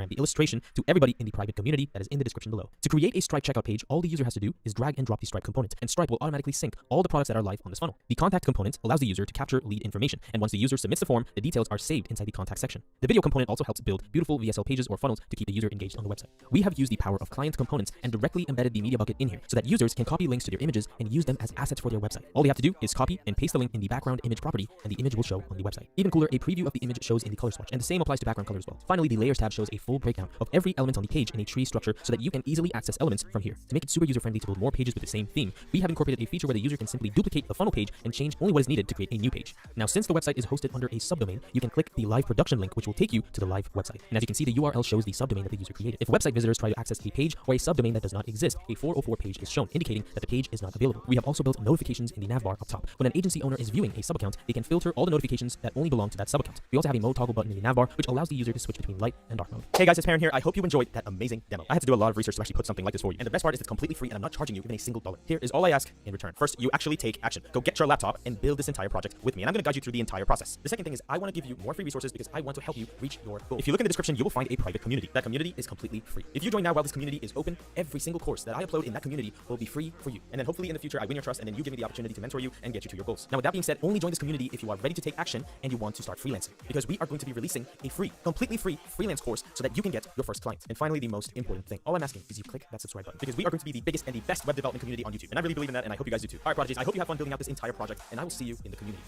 The illustration to everybody in the private community that is in the description below. To create a Stripe checkout page, all the user has to do is drag and drop the Stripe component, and Stripe will automatically sync all the products that are live on this funnel. The contact component allows the user to capture lead information, and once the user submits the form, the details are saved inside the contact section. The video component also helps build beautiful VSL pages or funnels to keep the user engaged on the website. We have used the power of client components and directly embedded the media bucket in here so that users can copy links to their images and use them as assets for their website. All they have to do is copy and paste the link in the background image property, and the image will show on the website. Even cooler, a preview of the image shows in the color swatch, and the same applies to background color as well. Finally, the layers tab shows a full breakdown of every element on the page in a tree structure so that you can easily access elements from here. To make it super user-friendly to build more pages with the same theme, we have incorporated a feature where the user can simply duplicate the funnel page and change only what is needed to create a new page. Now, since the website is hosted under a subdomain, you can click the live production link, which will take you to the live website. And as you can see, the URL shows the subdomain that the user created. If website visitors try to access a page or a subdomain that does not exist, a 404 page is shown, indicating that the page is not available. We have also built notifications in the navbar up top. When an agency owner is viewing a sub-account, they can filter all the notifications that only belong to that sub-account. We also have a mode toggle button in the navbar, which allows the user to switch between light and dark mode. Hey guys, it's Perrin here. I hope you enjoyed that amazing demo. I had to do a lot of research to actually put something like this for you. And the best part is it's completely free and I'm not charging you even a single dollar. Here is all I ask in return. First, you actually take action. Go get your laptop and build this entire project with me. And I'm going to guide you through the entire process. The second thing is I want to give you more free resources because I want to help you reach your goal. If you look in the description, you will find a private community. That community is completely free. If you join now while this community is open, every single course that I upload in that community will be free for you. And then hopefully in the future, I win your trust and then you give me the opportunity to mentor you and get you to your goals. Now, with that being said, only join this community if you are ready to take action and you want to start freelancing, because we are going to be releasing a free, completely free freelance course so that you can get your first client. And finally, the most important thing, all I'm asking is you click that subscribe button, because we are going to be the biggest and the best web development community on YouTube. And I really believe in that, and I hope you guys do too. All right, prodigies, I hope you have fun building out this entire project, and I will see you in the community.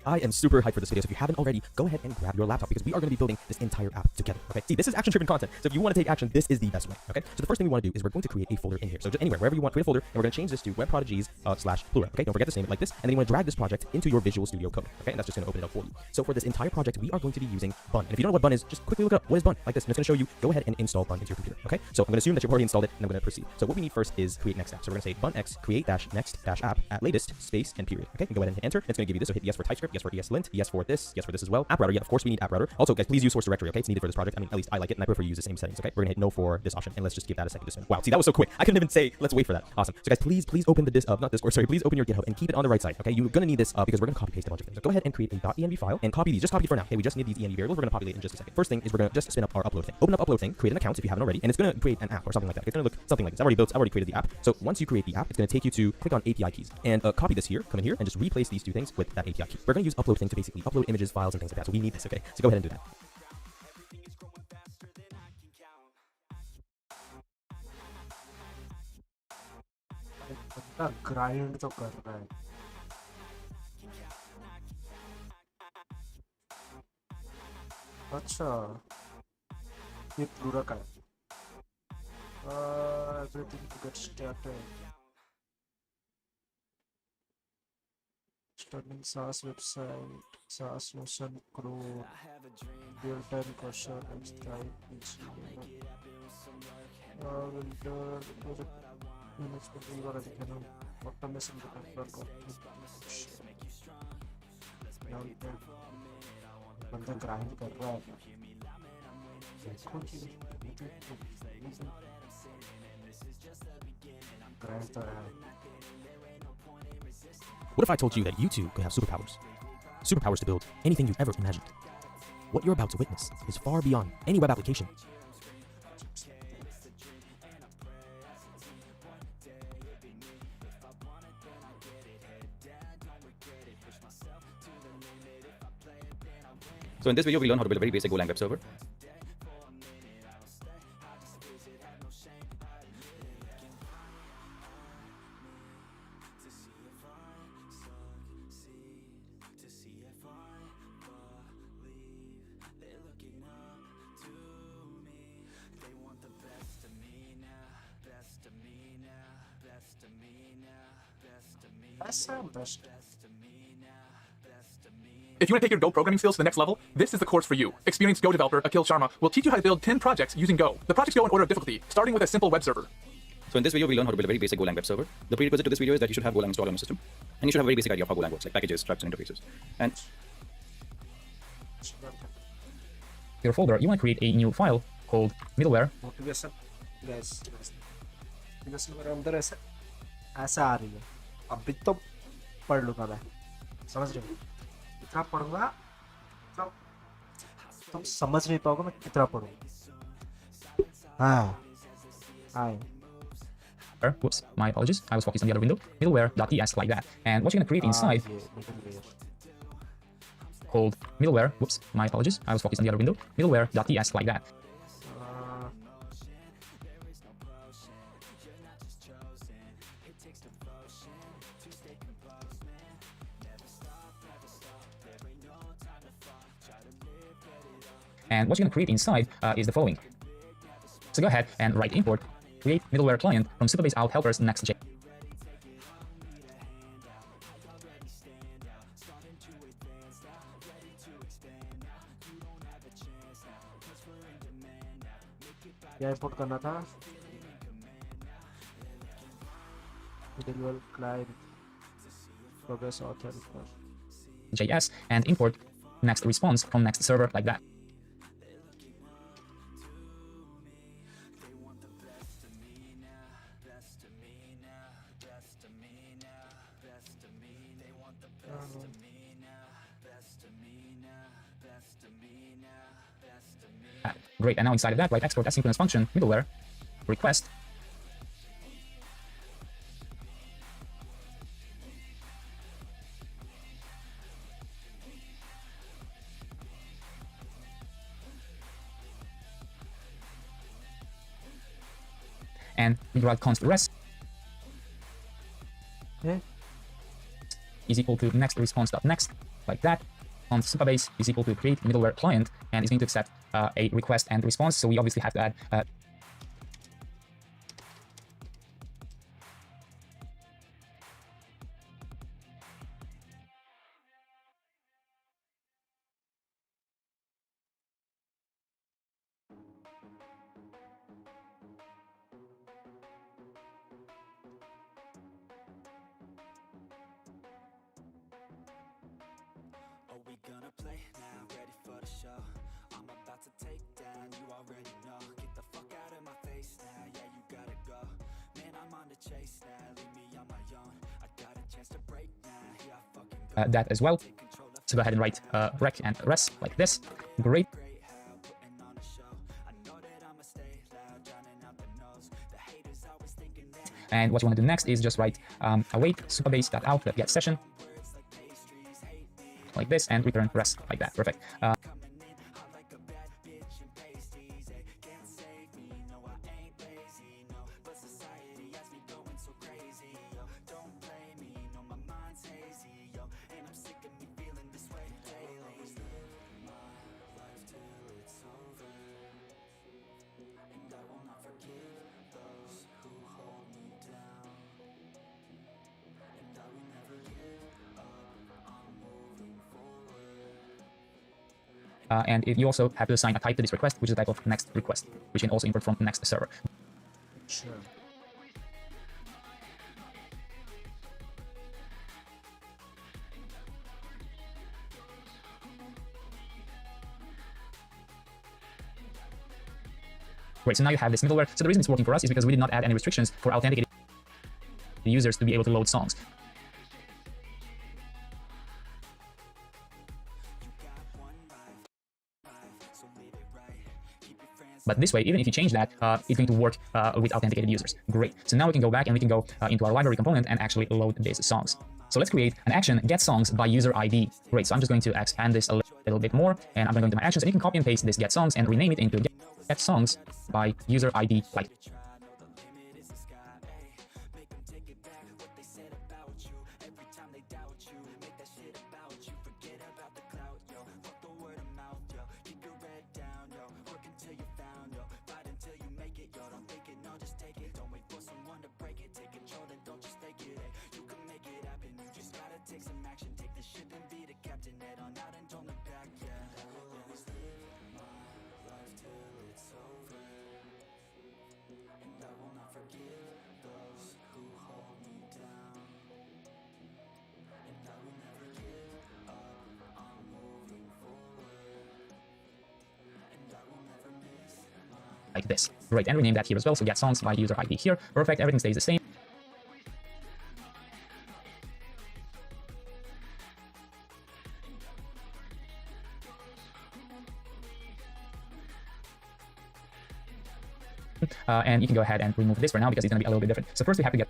I am super hyped for this video, so if you haven't already, go ahead and grab your laptop because we are going to be building this entire app together, okay? See, this is action-driven content, so if you want to take action, this is the best way, okay? So the first thing we want to do is we're going to create a folder in here. So just anywhere, wherever you want, create a folder, and we're going to change this to Web Prodigies /Plura, okay? Don't forget to name it like this, and then you want to drag this project into your Visual Studio Code, okay? And that's just going to open it up for you. So for this entire project, we are going to be using Bun. And if you don't know what Bun is, just quickly look it up. What is Bun? Like this, and it's going to show you, go ahead and install Bun into your computer, okay? So I'm going to assume that you've already installed it, and I'm going to proceed. So what we need first is create next app. So we're going to say bunx create-next-app at latest space and period, okay? And go ahead and hit enter. It's going to give you this, so hit yes for TypeScript, yes for ESLint, yes for this as well. App router, yeah, of course we need app router. Also, guys, please use source directory, okay? It's needed for this project. I mean, at least I like it, and I prefer to use the same settings, okay? We're going to hit no for this option, and let's just give that a second to spin. Wow, see, that was so quick. I couldn't even say, let's wait for that. Awesome. So guys, please open the please open your GitHub and keep it on the right side, okay? You're going to need this because we're going to copy paste a bunch of things. So go ahead and create a .env file and copy these. Just copy it for now. Okay, we just need these env variables. We're going to populate in just a second. First thing is we're going to just spin up our upload thing. Open up upload thing, create an account if you haven't already, and it's going to create an app or something like that. It's going to look something like this. I've already created the app. So once you create the app, it's going to take you to click on API keys and copy this here, come in here, and just replace these two things with that API key. We're going to use upload thing to basically upload images, files, and things like that. So we need this, okay? So go ahead and do that. Grind तो कर रहा है अच्छा ये pleura का है everything to get started starting SaaS website SaaS notion crew real-time question and Stripe automation बंदा grind कर रहा है ग्राइंड तो है What if I told you that you too could have superpowers? Superpowers to build anything you've ever imagined. What you're about to witness is far beyond any web application. So in this video, we learn how to build a very basic Golang web server. ऐसा best If you want to take your Go programming skills to the next level, this is the course for you. Experienced Go developer Akhil Sharma will teach you how to build 10 projects using Go. The projects go in order of difficulty, starting with a simple web server. So in this video, we learn how to build a very basic Golang web server. The prerequisite to this video is that you should have Golang installed on your system. And you should have a very basic idea of how Golang works, like packages, structs, and interfaces. And your folder, you want to create a new file called middleware. Motivation guys motivation मेरे अंदर ऐसा आ रही है अभी तो पढ़ लूँगा मैं समझ रहे हो कितना पढ़ूंगा तो तुम समझ नहीं पाओगे मैं कितना पढ़ूंगा हाँ हाय Whoops, my apologies. I was focused on the other window. Middleware.ts like that. And what you're going to create inside called middleware. Whoops, my apologies. I was focused on the other window. Middleware.ts like that. And what you're going to create inside is the following. So go ahead and write import create middleware client from supabase out helpers next.js. क्या import करना था middleware client progress author JS and import next response from next server like that. Great, and now inside of that, write export asynchronous function middleware request. And write const rest is equal to next response dot next like that. On Supabase is equal to create middleware client, and it's going to accept a request and response. So we obviously have to add Are we gonna play now? Ready for the show? I'm about to take down, you already know. Get the fuck out of my face now, yeah, you gotta go. Man, I'm on the chase now, leave me on my own. I got a chance to break now, here I fucking go. that as well. So go ahead and write rec and res like this. Great. Great how putting on a show. I know that I'ma stay loud, drowning out the noise. The haters always thinking that And what you want to do next is just write await supabase.out.get session words like pastries hate me. like this and return res like that. Perfect. Coming in hot like a bad bitch and pasties. They can't save me, no, I ain't lazy, no. But society has me going so crazy, yo. Don't blame me, no, my mind's hazy, yo. And I'm sick of me feeling this way daily. Always live my life till it's over, and I will not forgive those who hold me down. And I will never give up, I'm moving forward. And you also have to assign a type to this request, which is the type of next request, which you can also import from next server. Sure. Great, so now you have this middleware. So the reason it's working for us is because we did not add any restrictions for authenticated users to be able to load songs. But this way, even if you change that, it's going to work with authenticated users. Great. So now we can go back and we can go into our library component and actually load these songs. So let's create an action, get songs by user ID. Great. So I'm just going to expand this a little bit more, and I'm going to go into my actions, and you can copy and paste this get songs and rename it into get songs by user ID like. Take some action, take the ship and be the captain. Head on out and don't look back, yeah. I will always live my life till it's over, and I will not forgive those who hold me down. And I will never give up, I'm moving forward, and I will never miss my Like this. Great, and rename that here as well. So get songs by user ID here. Perfect, everything stays the same. And you can go ahead and remove this for now because it's going to be a little bit different. So first we have to get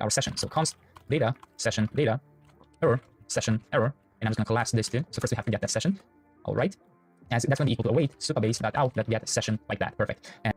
our session. So const data session data error session error, and I'm just going to collapse this too. So first we have to get that session. All right, as that's going to be equal to await supabase.out.get session like that. Perfect. And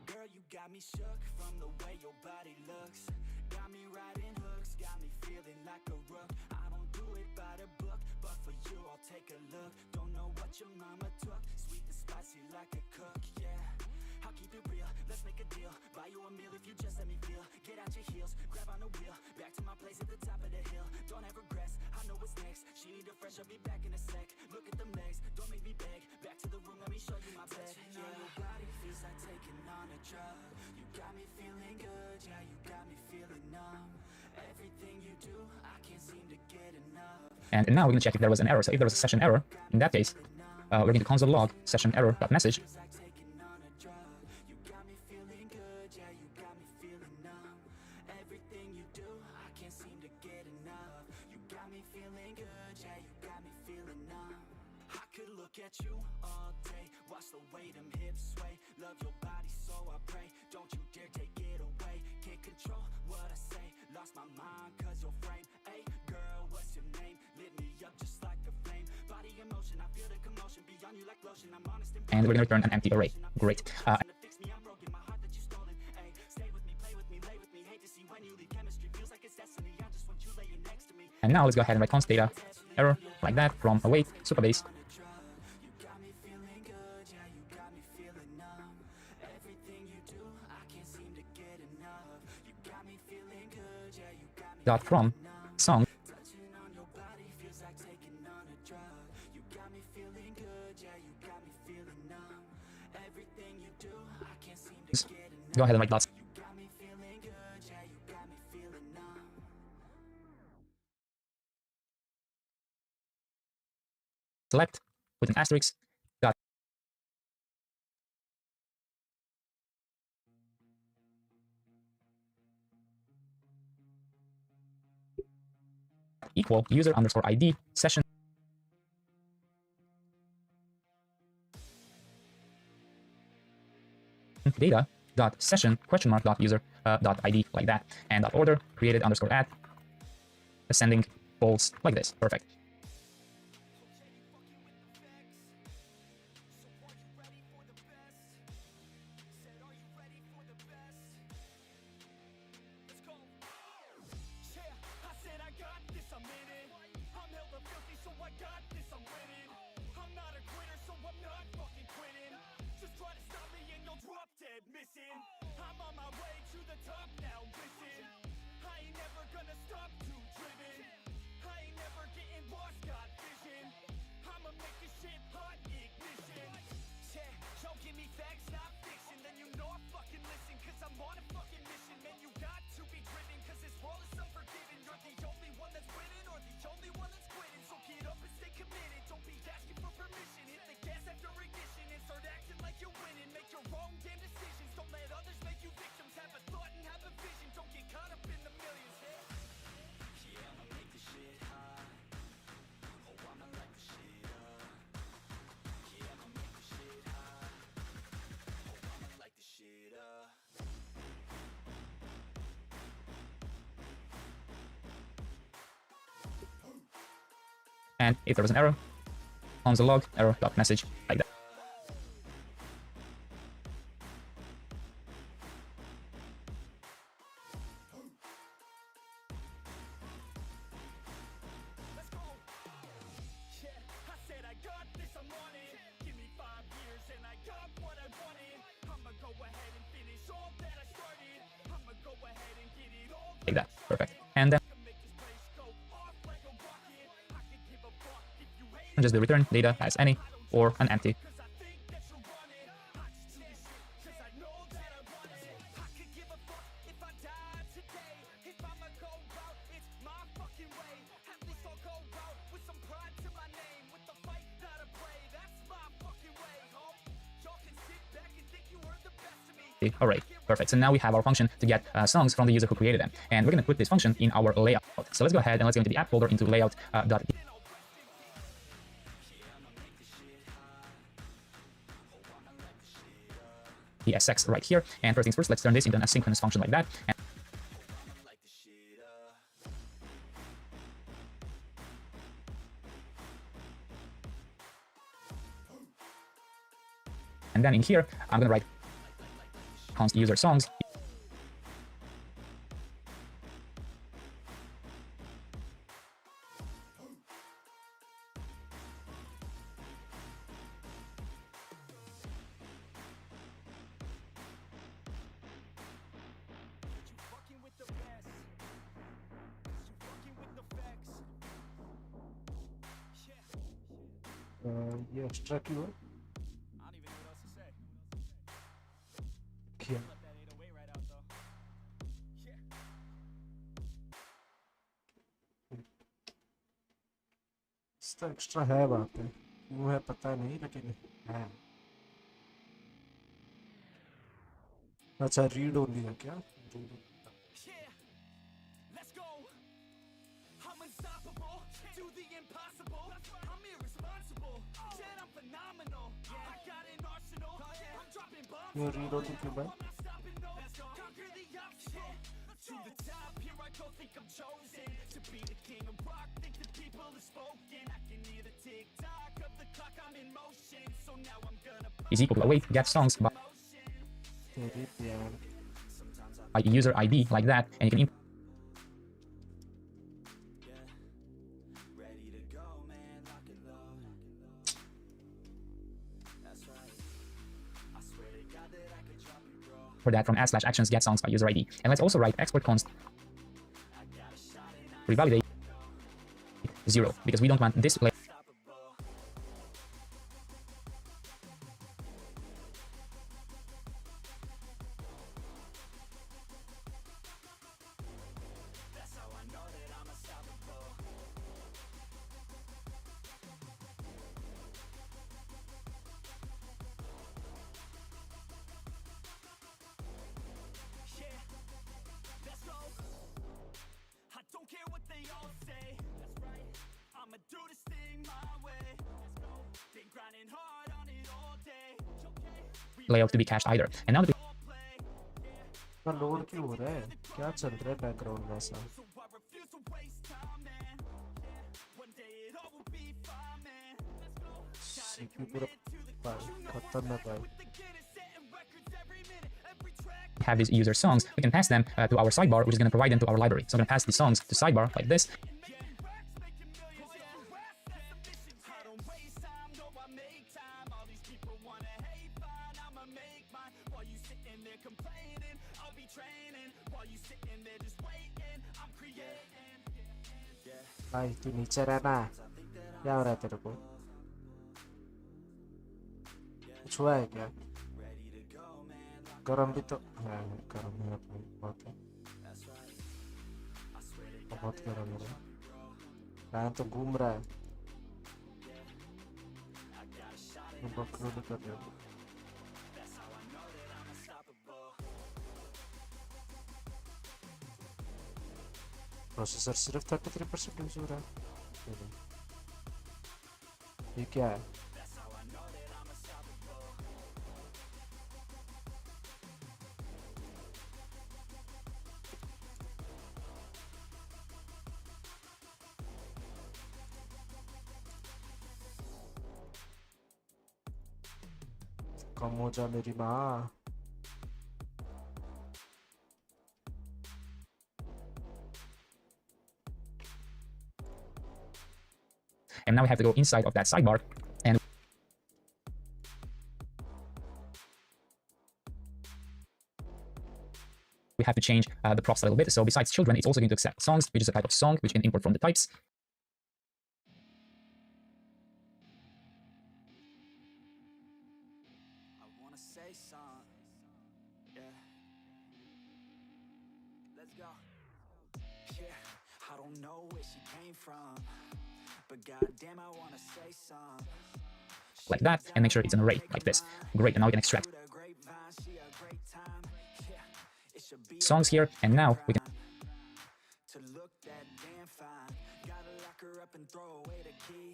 girl, you got me shook from the way your body looks. Got me riding hooks, got me feeling like a rook. I don't do it by the book, but for you I'll take a look. Don't know what your mama took, sweet and spicy like a cook, yeah. I'll keep it real, let's make a deal. Buy you a meal if you just let me feel. Get out your heels, grab on the wheel. Back to my place at the top of the hill. Don't have regrets, I know what's next. She need a fresh, I'll be back in a sec. Look at them legs, don't make me beg. Back to the room, let me show you my bed. Touching on your body feels like taking on a drug. You got me feeling good, yeah, you got me feeling numb. And now we're going to check if there was an error. So if there was a session error, in that case, we're going to console log session error.message. At you all day, watch the way them hips sway. Love your body, so I pray. Don't you dare take it away. Can't control what I say. Lost my mind, cause your frame. Hey, girl, what's your name? Lit me up just like a flame. Body in motion, I feel the commotion. Beyond you like lotion, I'm honest And we're going to return an empty array. Great. fix me, I'm broken. My heart that you stolen. Hey, stay with me, play with me, lay with me. Hate to see when you leave. Chemistry feels like it's destiny. I just want you laying next to me. And now let's go ahead and write const data error like that from await supabase. Dot from song. Go ahead and write dot. Select with an asterisk. Dot. Equal user underscore ID session data dot session question mark dot user dot ID like that, and dot order created underscore add ascending false like this. Perfect. I'm on my way to the top now, listen. I ain't never gonna stop, too driven. I ain't never getting lost, got vision. I'ma make this shit hot, ignition. Yeah, yo, give me facts, not fiction. Then you know I fucking listen, cause I'm on a fucking mission. Man, you got to be driven, cause this world is unforgiving. You're the only one that's winning, or the only one that's quitting. So get up and stay committed, don't be asking for permission. Hit the gas after ignition and start acting like you're winning. Make your own damn decisions, don't let others make you victims. Have a thought and have a vision, don't get caught up in the millions. Yeah, I'ma make this shit hot. Oh, I'ma light this shit up. Yeah, I'ma make this shit hot. Oh, I'ma light this shit up. And if there was an error, console log error dot message like that. Let's go. Yeah, I said I got this, I'm on it. Give me 5 years and I got what I wanted. I'ma go ahead and finish all that I started. I'ma go ahead and get it all Like that. Perfect. And then make this place go off like a rocket. I could give a fuck if you hate just return data as any or an empty. cause I think that you're running. I just do this shit cause I know that I want it. I could give a fuck if I die today. If I'ma go out, it's my fucking way. At least I'll go out with some pride to my name. With the fight, not a play. That's my fucking way, home. Y'all can sit back and think you heard the best of me. All right, perfect. So now we have our function to get songs from the user who created them, and we're going to put this function in our layout. So let's go ahead and let's go into the app folder into layout dot ESX right here. And first things first, let's turn this into an asynchronous function like that. And then in here, I'm going to write const user songs. Fucking with the best. You fucking with the facts. Yeah. ये extra क्यों है? I don't even know what else to say. क्या? Let that 808 right out though. Yeah. कुछ तो extra है वहाँ पे, क्यों है पता नहीं लेकिन है। अच्छा रीड ओनली है क्या? Read Let's go. I'm unstoppable. Do the impossible. I'm irresponsible. Shit, I'm phenomenal. I got an arsenal. I'm dropping bombs. ये रीड ओनली क्यों भाई? I'm not stopping, no. Conquer the obstacle. To the top, here I go, think I'm chosen to be the king of rock. Think the people have spoken. I can hear the tick tock of the clock. I'm in motion, so now I'm gonna is equal to await get songs तेरी प्यार। by user ID like that, and you can ready to go, man. Lock it low. That's right. I swear to God that I could drop you, bro. for that from add/actions get songs by user ID. And let's also write export const revalidate 0 because we don't want this play. That's how I know that I'm unstoppable. Yeah, let's go. I don't care what they all say. That's right. I'ma do this thing my way. Let's go. Been grinding hard on it all day. Okay. Layout to be cached either. And now that we All play. इतना load क्यों हो रहा है? क्या चल रहा है background में ऐसा? So I refuse to waste time, man. Yeah. One day it all will be fine, man. Let's go. CPU पूरा खत्म है भाई। The Guinness setting records every minute, every track. have these user songs, we can pass them to our sidebar, which is going to provide them to our library. So I'm going to pass the songs to sidebar like this. I don't waste time, no, I make time. All these people wanna hate, fine, I'ma make mine. While you sitting there complaining, I'll be training. While you sitting there just waiting, I'm creating. भाई तू नीचे रहना। क्या हो रहा है तेरे को? कुछ हुआ है क्या? गरम भी तो है, गरम है भाई बहुत है। बहुत गरम है। फैन तो घूम रहा है। बकरोल कर रहे हो। प्रोसेसर सिर्फ 33% यूज हो रहा है। ये क्या है? कम हो जा मेरी माँ। And now we have to go inside of that sidebar and we have to change the props a little bit. So besides children, it's also going to accept songs, which is a type of song which you can import from the types. I wanna say something. Yeah. Let's go. Yeah, I don't know where she came from, but goddamn, I wanna say something. Like that, and make sure it's an array like this. Great, and now we can extract songs here, and now we can to look that damn fine. Gotta lock her up and throw away the key,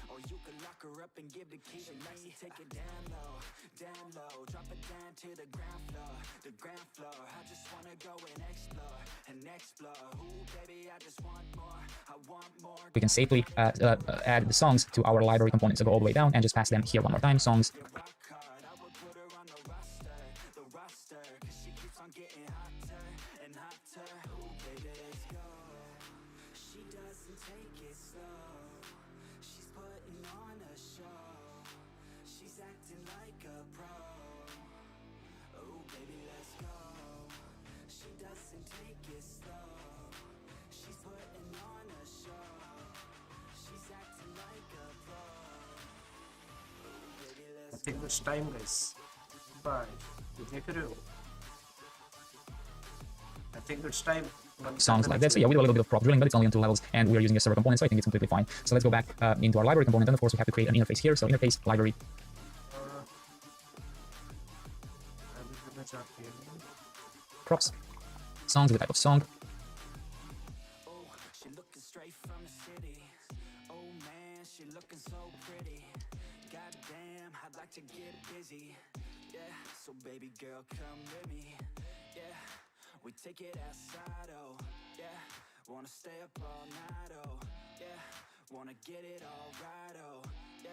or you can lock her up and give the key to me. Take it down low, drop it down to the ground floor, the ground floor. I just wanna go and explore, Ooh, baby, I just want more, I want more. we can safely add the songs to our library components. So go all the way down and just pass them here one more time. Songs. Rock hard, I would put her on the roster, 'cause she keeps on getting hotter and hotter. Ooh, baby, let's go. She doesn't take it slow. She's putting on a show. She's acting like a pro. Ooh, baby, let's go. She doesn't take it slow. She's putting on a show. She's acting like a pro. Ooh, baby, I let's think it's time guys. Bye. देख रहे हो? I think it's time. songs like that. So yeah, we do a little bit of prop drilling, but it's only on 2 levels, and we are using a server component, so I think it's completely fine. So let's go back into our library component, and of course we have to create an interface here. So interface library props songs with the type of song. She looking straight from the city. Oh man, she looking so pretty. Goddamn, I'd like to get busy. Yeah, so baby girl, come with me. Yeah, we take it outside. Oh, yeah, wanna stay up all night. Oh, yeah, wanna get it all right. Oh, yeah,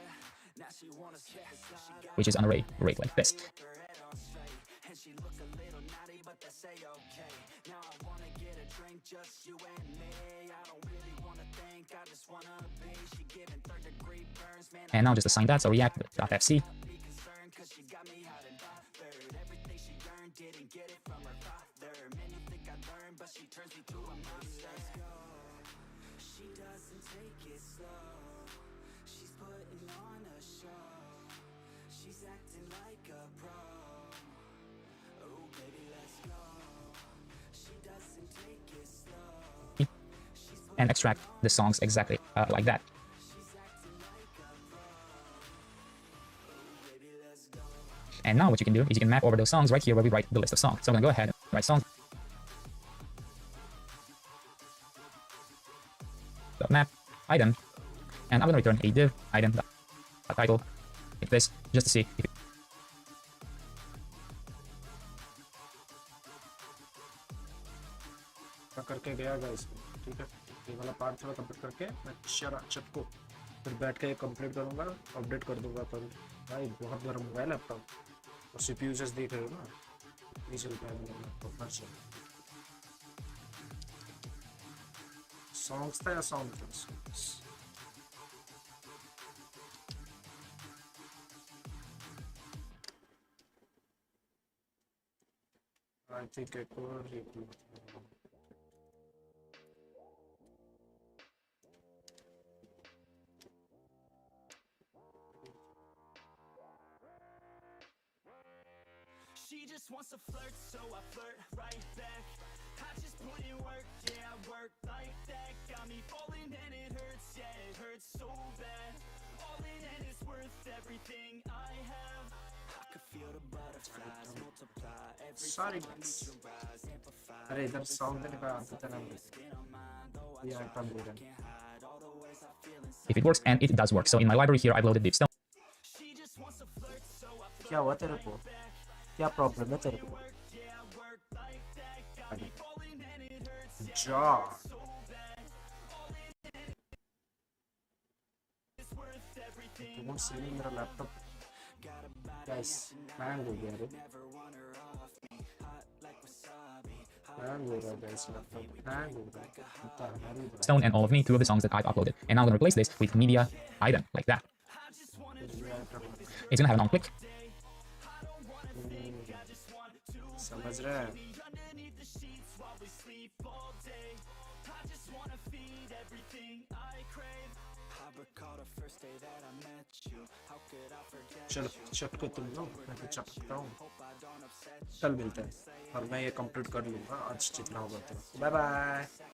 now she wanna slip the slide. Which is an array like this. Her head on straight, and she look a little naughty, but that's a-okay. Now I wanna get a drink, just you and me. I don't really wanna think, I just wanna be. She giving 3rd-degree burns, man. And now just assign that, so react.fc. Be concerned, cause she got me hot and bothered. Everything she earned, didn't get it from her father. Many think I learned, but she turns me to a monster. Let's go. She doesn't take it slow. She's putting on a show. She's acting like a pro. Oh baby, let's go. She doesn't take it slow. And extract the songs exactly like that. And now what you can do is you can map over those songs right here where we write the list of songs. So I'm gonna go ahead and write songs. Map item, and I'm gonna return a div item title like this, just to see if करके गया guys, ठीक है। ये वाला part थोड़ा complete करके मैं सबको फिर बैठ के कंप्लीट करूंगा, अपडेट कर दूंगा। पर भाई बहुत गर्म हुआ है लैपटॉप और सीपीयू जस्ट देख रहे हो ना, नहीं चलता है मेरा लैपटॉप पर से। सॉन्ग्स था या साउंड था? आई थिंक एक और She just wants to flirt, so I flirt right back. I just put in work, yeah, I work like that. Got me falling and it hurts, yeah, it hurts so bad. All in and it's worth everything I have. I could feel the butterflies multiply every Sorry, time I meet your eyes, amplify. अरे इधर sound देने का आता था ना, ये item दे रहा है। Can't hide all the ways I feel inside. it works, and it does work. So in my library here, I've loaded div stone. She just wants to flirt, so I flirt. क्या हुआ तेरे को? क्या problem है तेरे को? जा तुम से नहीं, मेरा लैपटॉप गाइस हैंग हो गया रे, हैंग हो रहा है गाइस, लैपटॉप हैंग हो रहा है, पता है। Stone and all of me, 2 of the songs that I've uploaded. And now I'm gonna replace this with media item like that. It's gonna have an on click. समझ रहे हैं? चलो चट को तुम लो, मैं तो चपकता हूँ। कल मिलते हैं और मैं ये कंप्लीट कर लूँगा आज जितना होगा तो। Bye bye.